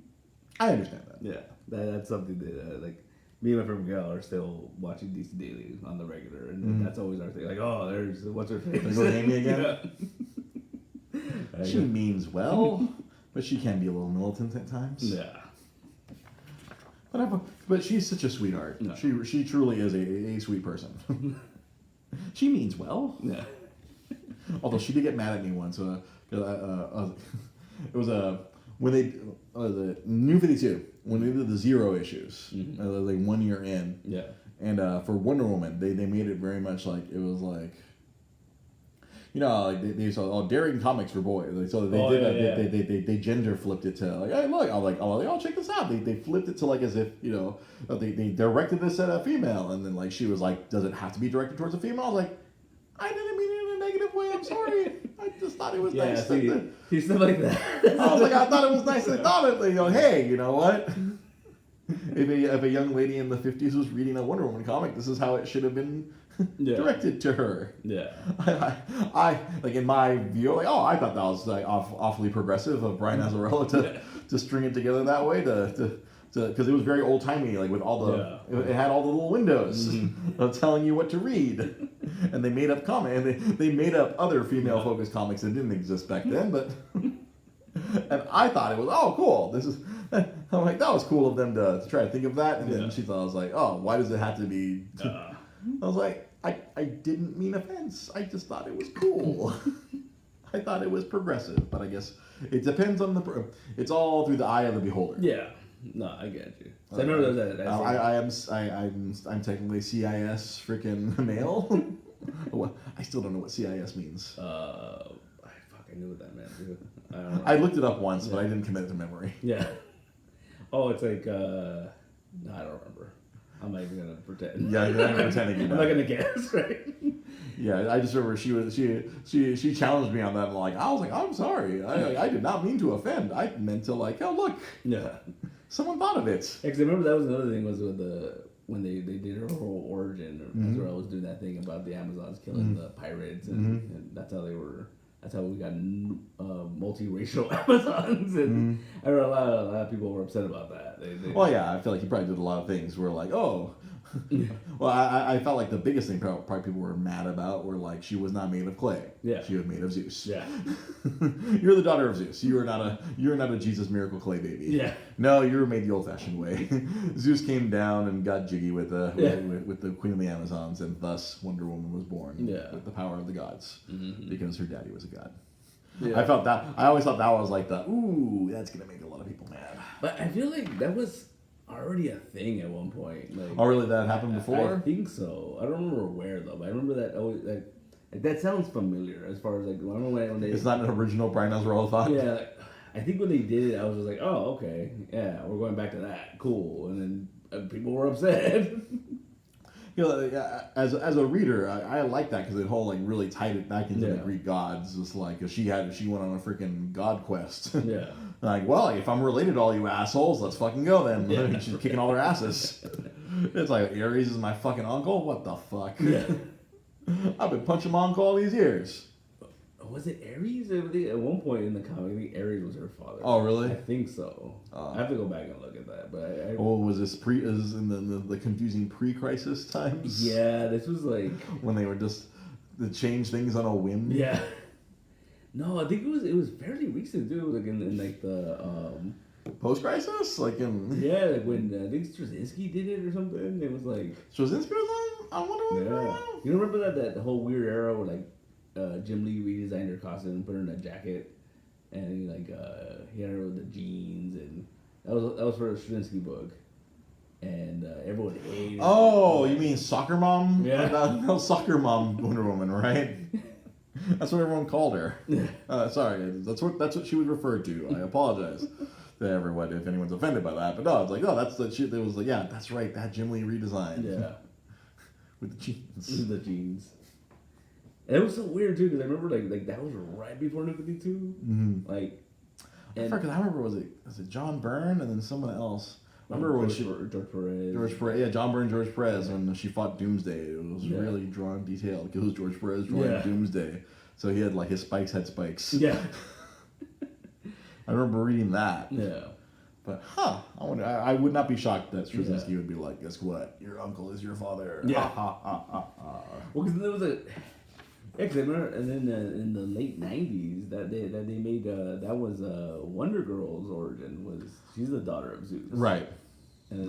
I understand that. Yeah, that's something that like. Me and my friend Miguel are still watching DC Daily on the regular, and that's always our thing. Like, there's what's her face? There goes Amy again. She means well, but she can be a little militant at times. Yeah. But she's such a sweetheart. No. She truly is a sweet person. She means well. Yeah. Although she did get mad at me once. It was when they the New 52, when they did the Zero issues, like 1 year in. Yeah. And for Wonder Woman, they made it very much like it was like, like they saw daring comics for boys. Like, so they they gender flipped it to like, hey look, check this out. They flipped it to like as if they directed this at a female, and then like she was like, does it have to be directed towards a female? I was like, I didn't mean it in a negative way. I'm sorry. I just thought it was nice. He's stuff like that. I was like, I thought it was nice. I thought it. Hey, you know what? If a young lady in the 50s was reading a Wonder Woman comic, this is how it should have been directed to her. Yeah. I like in my view, like, I thought that was like awfully progressive of Brian Azzarello to string it together that way because it was very old timey, like with all it had all the little windows of telling you what to read, and they made up they made up other female focused comics that didn't exist back then, but. And I thought it was cool. I'm like, that was cool of them to try to think of that. And then she thought, I was like, why does it have to be? I was like, I didn't mean offense. I just thought it was cool. I thought it was progressive, but I guess it depends on it's all through the eye of the beholder. Yeah. No, I get you. So I remember that. I'm technically CIS freaking male. I still don't know what CIS means. I knew what that meant too. I looked it up once, but I didn't commit it to memory. Yeah. Oh, it's like no, I don't remember. I'm not even gonna pretend. Yeah, I'm not pretending. I'm not gonna guess, right? Yeah, I just remember she challenged me on that, and I was like, I'm sorry, I did not mean to offend. I meant to look. Yeah. Someone thought of it. Because I remember that was another thing was with when they did her whole origin. Azrael was doing that thing about the Amazons killing the pirates, and that's how they were. That's how we got multiracial Amazons, and I remember a lot of people were upset about that. Well, yeah, I feel like he probably did a lot of things where Well, I felt like the biggest thing probably people were mad about were like she was not made of clay. Yeah. She was made of Zeus. Yeah. You're the daughter of Zeus. You're not a Jesus miracle clay baby. Yeah. No, you were made the old-fashioned way. Zeus came down and got jiggy with the Queen of the Amazons, and thus Wonder Woman was born with the power of the gods because her daddy was a god. Yeah. I always thought that was like that's gonna make a lot of people mad. But I feel like that was already a thing at one point. Like, oh, really? That happened before? I think so. I don't remember where though, but I remember that. That sounds familiar as far as like I remember when they. It's not an original Brian Azzarello thought. Yeah, I think when they did it, I was just like, oh, okay, yeah, we're going back to that, cool. And then people were upset. You know, as a reader, I like that because it whole like really tied it back into the Greek gods. It's like she went on a freaking god quest. Yeah. Like, well, if I'm related to all you assholes, let's fucking go then. Yeah. She's kicking all their asses. It's like Ares is my fucking uncle. What the fuck? Yeah. I've been punching my uncle all these years. Was it Ares? At one point in the comic, I think Ares was her father. Oh, really? I think so. I have to go back and look at that. But was this is in the confusing pre-crisis times? Yeah, this was like when they were just to change things on a whim. Yeah. No, I think it was fairly recent too. Like in like the post-crisis, like in like when I think Straczynski did it or something. It was like Straczynski was on Wonder Woman. Yeah. You remember that whole weird era where like. Jim Lee redesigned her costume and put her in a jacket, and he had her with the jeans, and that was for a Straczynski book, and everyone hated. Oh, you mean Soccer Mom? Yeah, no, Soccer Mom Wonder Woman, right? That's what everyone called her. Sorry, that's what she was referred to. I apologize to everyone if anyone's offended by that, but no, it's like that's the shit. It was like that's right, that Jim Lee redesign. Yeah, with the jeans. With the jeans. And it was so weird too because I remember like that was right before New 52. Mm-hmm. Like, I remember was it John Byrne and then someone else. I remember when George Perez. George Perez, yeah, John Byrne, George Perez when she fought Doomsday. It was really drawn detailed because it was George Perez drawing Doomsday, so he had like his spikes had spikes. Yeah, I remember reading that. Yeah. But I wonder. I would not be shocked that Straczynski would be like, "Guess what? Your uncle is your father." Yeah. Ha. Well, because there was a. Yeah, because I remember, and then in the late '90s, that they made that was Wonder Girl's origin was she's the daughter of Zeus, right? And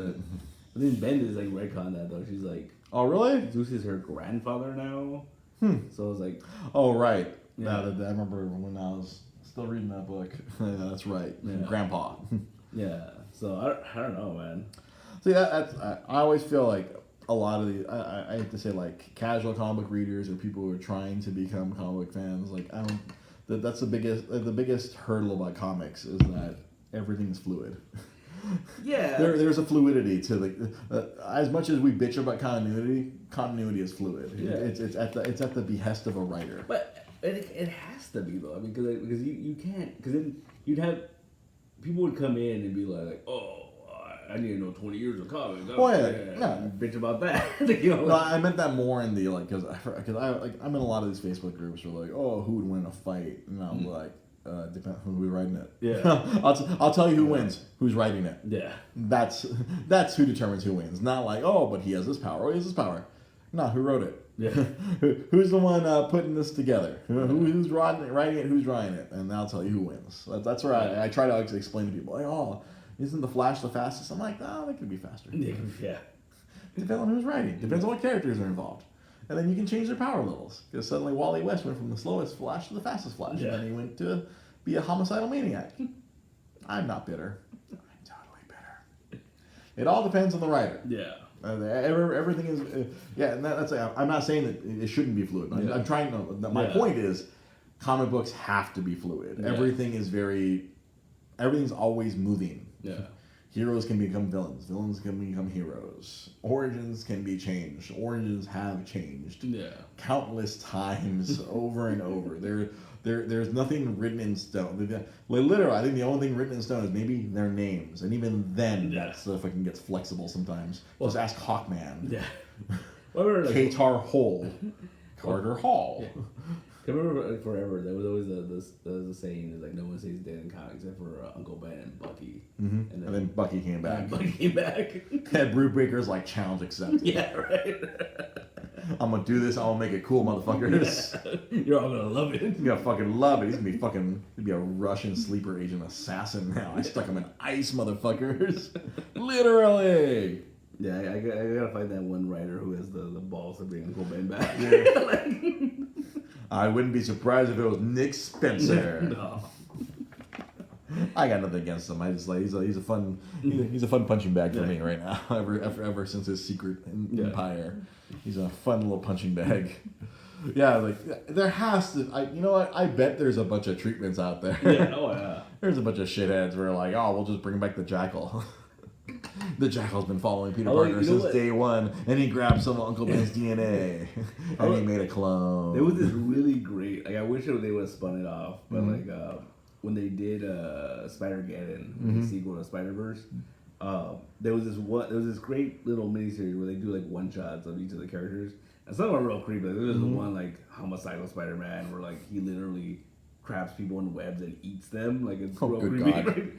then Bendis like retconned that though. She's like, oh really? Zeus is her grandfather now. So I was like, oh right. Yeah. I remember when I was still reading that book. Yeah, that's right. Yeah. Grandpa. Yeah. So I don't know, man. See that's I always feel like. A lot of the I have to say like casual comic book readers or people who are trying to become comic book fans like that's the biggest hurdle about comics is that everything's fluid. Yeah, there's a fluidity to the as much as we bitch about continuity is fluid. Yeah. It's at the behest of a writer. But it has to be though. I mean because you can't because then you'd have people would come in and be like oh. I need to know 20 years of comics. Bitch about that. No, I meant that more in the because I'm in a lot of these Facebook groups where like, oh, who would win a fight? And I'm like, depends on who's writing it. Yeah, I'll tell you who wins. Who's writing it? Yeah, that's who determines who wins. Not like but he has this power. Oh, he has this power. No, who wrote it? Yeah, who's the one putting this together? Who's writing it? Who's drawing it? And I'll tell you who wins. That's where I try to explain to people like, isn't the Flash the fastest? I'm like, they could be faster. Yeah. Depends on who's writing. Depends on what characters are involved. And then you can change their power levels. Because suddenly Wally West went from the slowest Flash to the fastest Flash. Yeah. And then he went to be a homicidal maniac. I'm not bitter. I'm totally bitter. It all depends on the writer. Yeah. Everything is... and that's... I'm not saying that it shouldn't be fluid. I'm trying to... My point is, comic books have to be fluid. Yeah. Everything's always moving. Yeah. Heroes can become villains. Villains can become heroes. Origins can be changed. Origins have changed. Yeah. Countless times over and over. There's nothing written in stone. Literally, I think the only thing written in stone is maybe their names. And even then, that stuff fucking gets flexible sometimes. Just ask Hawkman. Yeah. Katar Hole. Carter Hall. I remember forever there was always the saying is like no one stays dead in comics except for Uncle Ben and Bucky. Mm-hmm. And then Bucky came back. Bucky came back. Had Brew Baker's like challenge accepted. Yeah, right. I'm gonna do this. I'm gonna make it cool, motherfuckers. Yeah. You're all gonna love it. You're gonna fucking love it. He's gonna be fucking. He'd be a Russian sleeper agent assassin now. I stuck him in ice, motherfuckers. Literally. Yeah, I gotta find that one writer who has the balls to bring Uncle Ben back. Yeah. I wouldn't be surprised if it was Nick Spencer. No. I got nothing against him. I just like he's a fun punching bag for me right now. Ever since his secret empire, he's a fun little punching bag. Yeah, like there has to. You know what? I bet there's a bunch of treatments out there. Yeah, oh yeah. There's a bunch of shitheads where like, oh, we'll just bring back the Jackal. The Jackal's been following Peter Parker since day one, and he grabbed some of Uncle Ben's DNA, and he made a clone. There was this really great. Like I wish they would have spun it off, but like when they did Spider-Geddon, the sequel to Spider-Verse, there was this great little miniseries where they do like one shots of each of the characters, and some are real creepy. Like, there was the one like homicidal Spider-Man where like he literally traps people in webs and eats them. Like it's real creepy. Right?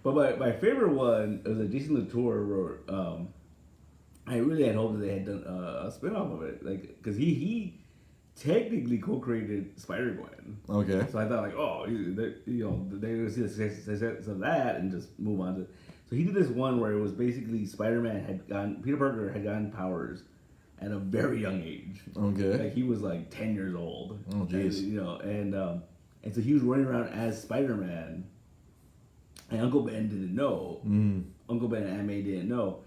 But my favorite one was a Jason Latour wrote. I really had hoped that they had done a spin-off of it, like because he technically co-created Spider-Gwen. Okay. So I thought like, oh, they're gonna see the success of that and just move on to. So he did this one where it was basically Peter Parker had gotten powers at a very young age. Okay. Like he was like 10 years old. Oh jeez. And so he was running around as Spider-Man. And Uncle Ben didn't know. Uncle Ben and Aunt May didn't know.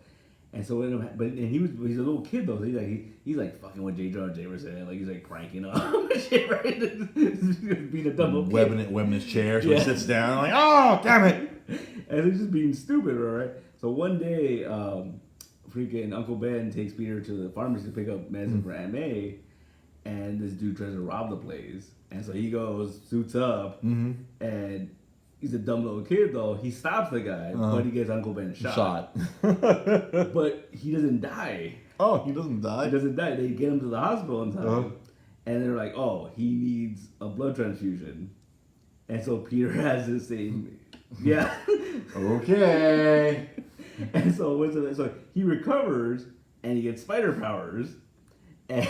And so, he's a little kid though. So he's like fucking with J. Jonah Jameson. Like he's like pranking on him and shit, right? Being a dumb little kid. Webbing his chair so he sits down. Like, oh, damn it! And he's just being stupid, right? So one day, freaking Uncle Ben takes Peter to the pharmacy to pick up medicine for Aunt May, and this dude tries to rob the place. And so he goes, suits up, and he's a dumb little kid, though. He stops the guy, but he gets Uncle Ben shot. But he doesn't die. Oh, he doesn't die? He doesn't die. They get him to the hospital in time. And they're like, oh, he needs a blood transfusion. And so Peter has this same... Yeah. Okay. And so he recovers, and he gets spider powers. And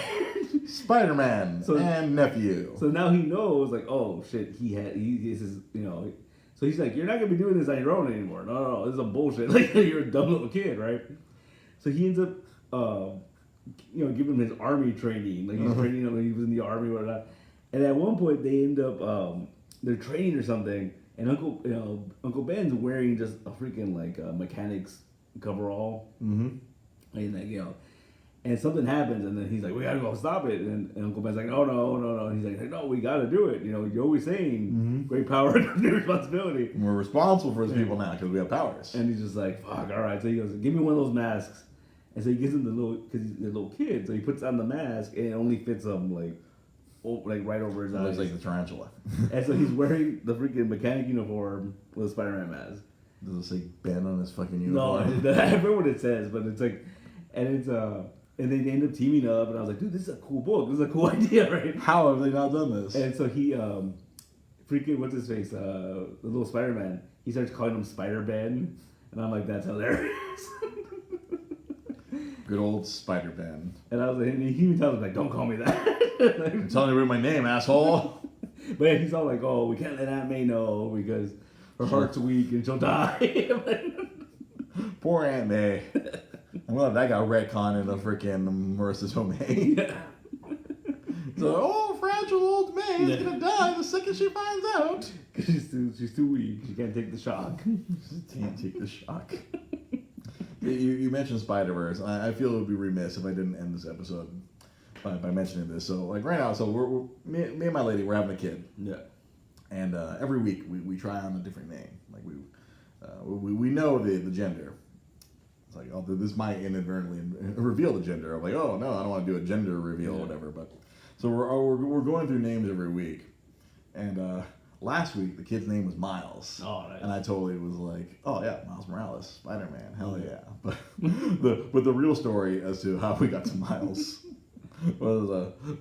Spider-Man and nephew. So now he knows, like, oh, shit, this is, So he's like, you're not going to be doing this on your own anymore. No, this is a bullshit. Like, you're a dumb little kid, right? So he ends up, giving him his army training. Like, he's training him, he was in the army or whatnot. And at one point, they end up, they're training or something, and Uncle Ben's wearing just a freaking, like, mechanic's coverall. And, like, and something happens, and then he's like, we gotta go stop it. And Uncle Ben's like, oh, no. And he's like, no, we gotta do it. You're always saying, great power, great responsibility. And we're responsible for these people now because we have powers. And he's just like, fuck, all right. So he goes, give me one of those masks. And so he gives him because he's a little kid, so he puts on the mask, and it only fits him, like right over his eyes. Looks like the tarantula. And so he's wearing the freaking mechanic uniform with a Spider-Man mask. Does it say Ben on his fucking uniform? No, I forget what it says, but it's like, and they end up teaming up, and I was like, dude, this is a cool book. This is a cool idea, right? How have they not done this? And so he, freaking, what's his face? The little Spider-Man, he starts calling him Spider-Ben, and I'm like, that's hilarious. Good old Spider-Ben. And I was like, and he even tells him, like, don't call me that. Like, I'm telling you my name, asshole. But yeah, he's all like, oh, we can't let Aunt May know because her heart's weak and she'll die. Poor Aunt May. I'm glad that got retconned in the freaking Marissa Tomei. Yeah. So, fragile old May is gonna die the second she finds out. Because she's too weak. She can't take the shock. She can't take the shock. You mentioned Spider-Verse. I feel it would be remiss if I didn't end this episode by mentioning this. So, like right now, me and my lady, we're having a kid. Yeah. And every week we try on a different name. Like we know the gender. It's like, oh, this might inadvertently reveal the gender. I'm like, oh no, I don't want to do a gender reveal or whatever. But so we're going through names every week, and last week the kid's name was Miles. Oh, nice. And I totally was like, oh yeah, Miles Morales, Spider-Man, hell yeah. But the real story as to how we got to Miles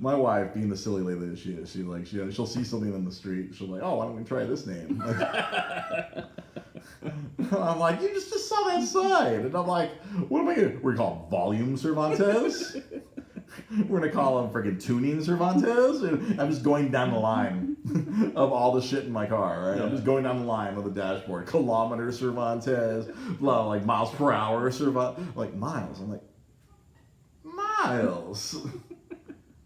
My wife, being the silly lady that she is, she'll see something in the street. She'll be like, oh, why don't we try this name? I'm like, you just saw that sign. And I'm like, what am I going to, we're going to call him Volume Cervantes? We're going to call him freaking Tuning Cervantes? And I'm just going down the line of all the shit in my car, right? Yeah. I'm just going down the line of the dashboard. Kilometer Cervantes, blah, like miles per hour Cervantes. Like, miles. I'm like, Miles.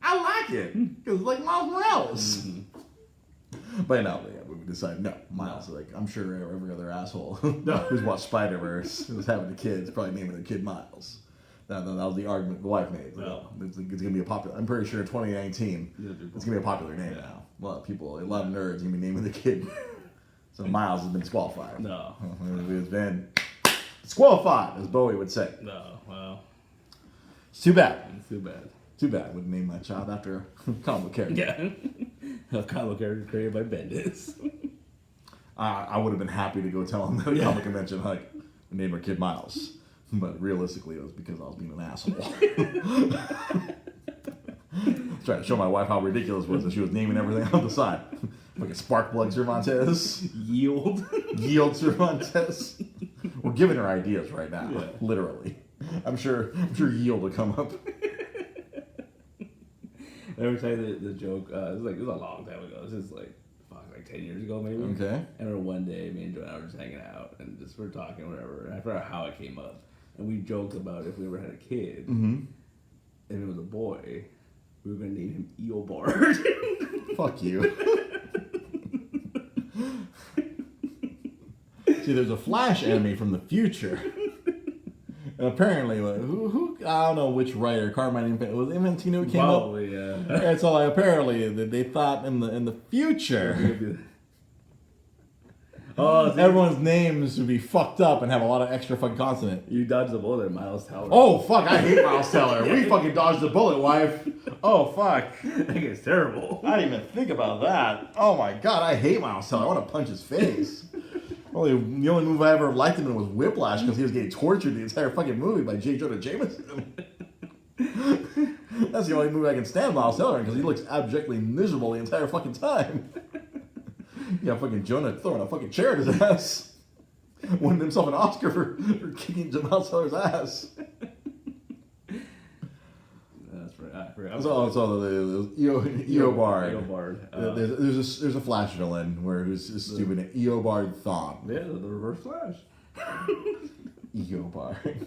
I like it. Because it's like Miles Morales. Mm-hmm. But no, we decided, no, Miles. Like, I'm sure every other asshole who's watched Spider-Verse, who's having a kid, is probably naming their kid Miles. That was the argument the wife made. No. It's going to be a popular, I'm pretty sure in 2019, it's going to be a popular name now. A lot of nerds, going to be naming the kid. So Miles has been disqualified. No. It's been disqualified, as Bowie would say. No, well. It's too bad. It's too bad. Too bad I wouldn't name my child after a comic book character. Yeah. A comic character created by Bendis. I would have been happy to go tell him at a comic convention, like, name our kid Miles. But realistically, it was because I was being an asshole. Trying to show my wife how ridiculous it was that she was naming everything on the side. Like a Sparkplug Cervantes. Yield Cervantes. We're giving her ideas right now. Yeah. Literally. I'm sure Yield will come up. I ever tell you the joke? It was a long time ago. This is like 10 years ago maybe. Okay. I remember one day me and Joanna were just hanging out and just we're talking whatever. And I forgot how it came up, and we joked about if we ever had a kid, and it was a boy, we were gonna name him Eobard. Fuck you. See, there's a Flash anime from the future. And apparently, who I don't know which writer, Carmine, was Infantino who came Probably, up. Yeah. And so apparently they thought in the future, everyone's names would be fucked up and have a lot of extra fucking consonant. You dodged the bullet, Miles Teller. Oh fuck! I hate Miles Teller. We fucking dodged the bullet, wife. Oh fuck! I think it's terrible. I didn't even think about that. Oh my god, I hate Miles Teller. I want to punch his face. The only movie I ever liked him in was Whiplash because he was getting tortured the entire fucking movie by J. Jonah Jameson. That's the only movie I can stand Miles Teller in because he looks abjectly miserable the entire fucking time. Yeah, fucking Jonah throwing a fucking chair at his ass. Winning himself an Oscar for kicking Miles Teller's ass. So the Eobard. There's a Flash villain who's stupid. Eobard Thawne. Yeah, the Reverse Flash. Eobard.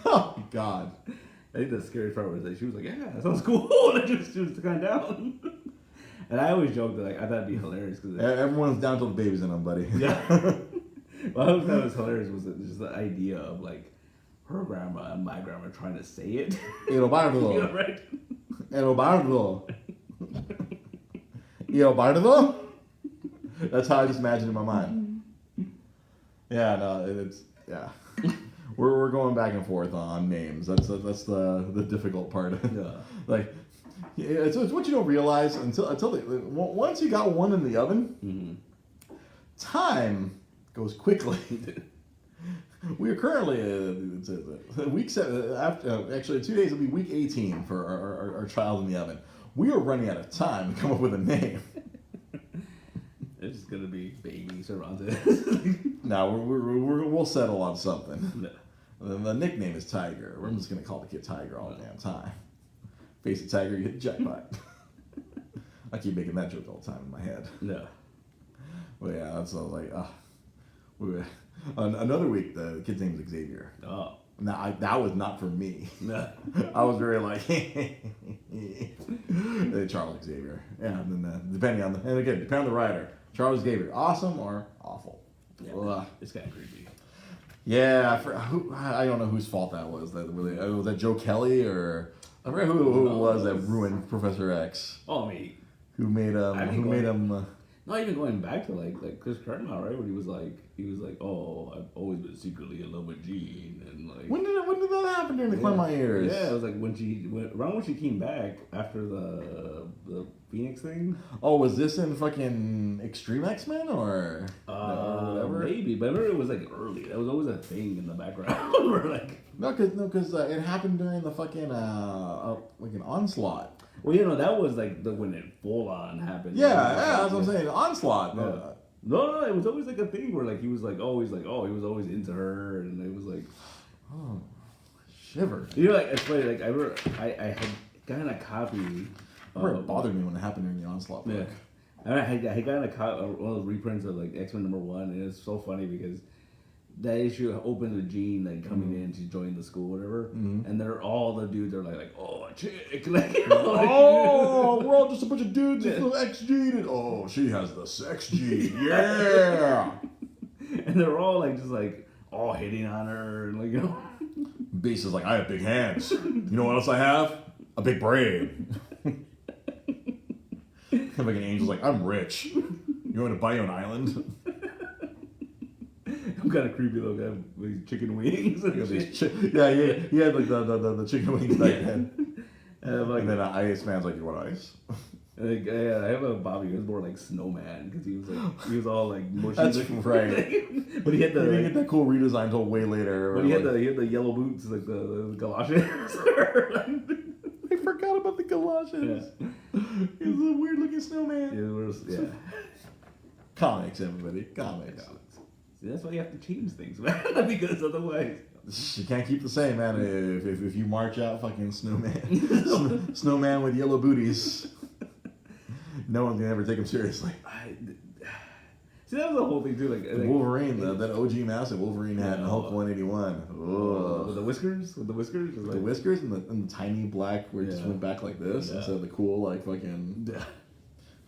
Oh God. I think the scary part was that she was like, "Yeah, that sounds cool," and she was kind of down. And I always joked that I thought it'd be hilarious because everyone's down till the baby's in them, buddy. Yeah. What I always thought was hilarious was just the idea of like her grandma and my grandma trying to say it. Eobardo. Yeah, right. Eobardo. Eobardo? That's how I just imagine it in my mind. Yeah, no, it's yeah. We're going back and forth on names. That's the difficult part. Yeah. Like, it's what you don't realize until once you got one in the oven, time goes quickly. We are currently week 7. Actually, 2 days will be week 18 for our child in the oven. We are running out of time to come up with a name. It's just gonna be Baby Cervantes. No, we'll settle on something. No. The nickname is Tiger. We're just gonna call the kid Tiger all the damn time. Face a tiger, you hit the jackpot. I keep making that joke all the time in my head. No. Well, yeah, that's like another week. The kid's name is Xavier. Oh. Now that was not for me. No. I was very like Charles Xavier. Yeah, and then depending on the writer. Charles Xavier, awesome or awful? Yeah, it's kind of creepy. Yeah, I don't know whose fault that was. Was that Joe Kelly or I forget who it was that ruined Professor X. Oh, me. Who made him? Not even going back to like Chris Claremont, right? When he was like, oh, I've always been secretly in love with Jean, and like. When did that happen during the Claremont years? Yeah, it was like around when she came back after the Phoenix thing. Oh, was this in fucking Extreme X-Men or whatever? Maybe, but I remember it was like early. That was always a thing in the background. We're like, because it happened during the fucking like an Onslaught. well, you know, that was like when it full on happened. Yeah, that's what I'm saying. Onslaught. Yeah. No, it was always like a thing where like he was always into her, and it was like, oh, shiver. You know, like it's funny. Like I had gotten a copy. It bothered me when it happened during the Onslaught book. Yeah. I had gotten one of those reprints of like X-Men #1, and it's so funny because that issue opens with Jean like coming in to join the school, or whatever, and they're all the dudes are like oh a chick, like, you know, like, oh, we're all just a bunch of dudes with the X gene, and oh, she has the sex gene, yeah. And they're all like just like all hitting on her, and like, you know. Beast is like, I have big hands. You know what else I have? A big brain. Like an angel's like, I'm rich. You want to buy you an island? I'm kind of creepy though, guy with these chicken wings. He had like the chicken wings back then. Like, and then Iceman's like, you want ice? Like, I have a Bobby who was more like Snowman because he was all like mushy. That's right. But he had the didn't get that cool redesign until way later. But he had the yellow boots, like the galoshes. I forgot about the galoshes. Yeah. He was a weird looking snowman. Yeah. Comics, everybody. Comics. See, that's why you have to change things, man. Because otherwise, you can't keep the same, man. If you march out fucking snowman, snowman with yellow booties, no one's gonna ever take him seriously. See, that was the whole thing too. Like Wolverine, that OG mask that Wolverine had in Hulk 181. With the whiskers, the whiskers and the tiny black where it just went back like this instead of the cool like fucking.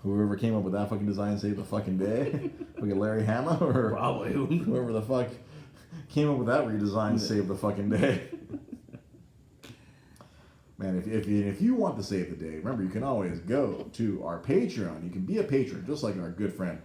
Whoever came up with that fucking design saved the fucking day. Fucking Larry Hama or probably whoever the fuck came up with that redesign saved the fucking day. Man, if you want to save the day, remember you can always go to our Patreon. You can be a patron, just like our good friend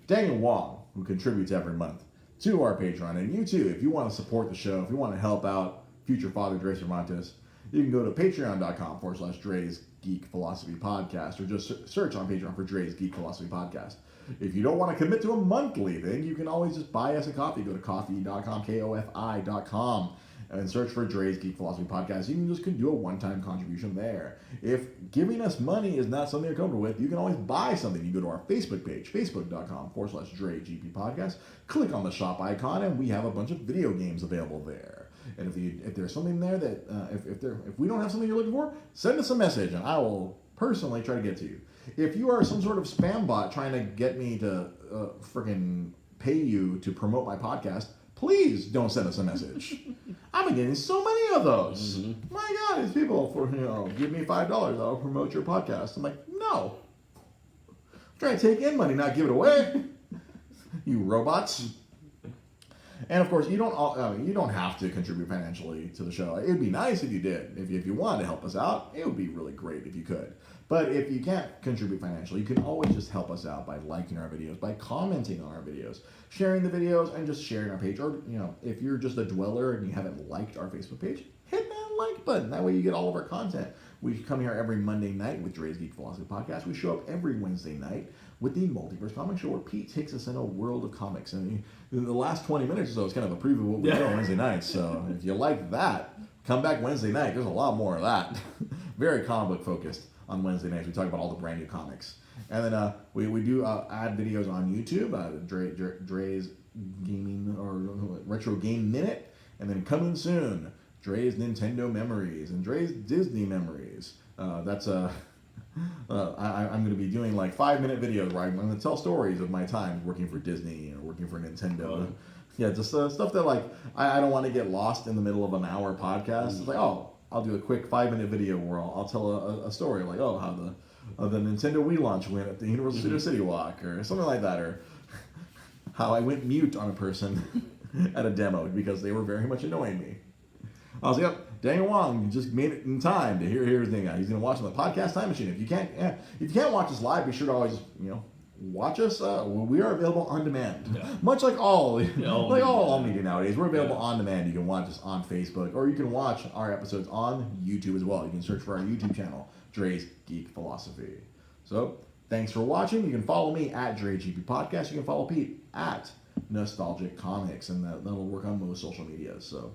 Daniel Wong, who contributes every month to our Patreon. And you too, if you want to support the show, if you want to help out future father Dre Cervantes, you can go to patreon.com/Dre's Geek Philosophy Podcast, or just search on Patreon for Dre's Geek Philosophy Podcast. If you don't want to commit to a monthly thing, you can always just buy us a coffee. Go to coffee.com, KOFI.com, and search for Dre's Geek Philosophy Podcast. You can do a one-time contribution there. If giving us money is not something you're comfortable with, you can always buy something. You go to our Facebook page, facebook.com/DreGP Podcast. Click on the shop icon, and we have a bunch of video games available there. And if there's something there that if we don't have something you're looking for, send us a message, and I will personally try to get to you. If you are some sort of spam bot trying to get me to freaking pay you to promote my podcast, please don't send us a message. I've been getting so many of those. Mm-hmm. My God, these people give me $5, I'll promote your podcast. I'm like, no. I'm trying to take in money, not give it away. You robots. And of course, you don't have to contribute financially to the show. It would be nice if you did. If you wanted to help us out, it would be really great if you could. But if you can't contribute financially, you can always just help us out by liking our videos, by commenting on our videos, sharing the videos, and just sharing our page. Or if you're just a dweller and you haven't liked our Facebook page, hit that like button. That way you get all of our content. We come here every Monday night with Dre's Geek Philosophy Podcast. We show up every Wednesday night with the Multiverse Comic Show, where Pete takes us in a world of comics. And in the last 20 minutes or so, it's kind of a preview of what we do on Wednesday nights. So if you like that, come back Wednesday night. There's a lot more of that. Very comic book focused on Wednesday nights. We talk about all the brand new comics. And then we do add videos on YouTube, Dre's Gaming or Retro Game Minute. And then coming soon, Dre's Nintendo Memories and Dre's Disney Memories. I'm going to be doing like 5-minute videos where I'm going to tell stories of my time working for Disney or working for Nintendo. Yeah, just stuff that like I don't want to get lost in the middle of an hour podcast. It's like, I'll do a quick 5-minute video where I'll tell a story like, how the Nintendo Wii launch went at the Universal Studio City Walk or something like that, or how I went mute on a person at a demo because they were very much annoying me. I was like, Daniel Wong just made it in time to hear his thing. He's gonna watch on the podcast time machine. If you can't watch us live, be sure to always watch us. We are available on demand, much like all media nowadays. We're available on demand. You can watch us on Facebook, or you can watch our episodes on YouTube as well. You can search for our YouTube channel, Dre's Geek Philosophy. So, thanks for watching. You can follow me at DreGP Podcast. You can follow Pete at Nostalgic Comics, and that'll work on most social media. So,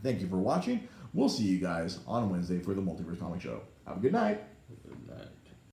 thank you for watching. We'll see you guys on Wednesday for the Multiverse Comic Show. Have a good night. Good night.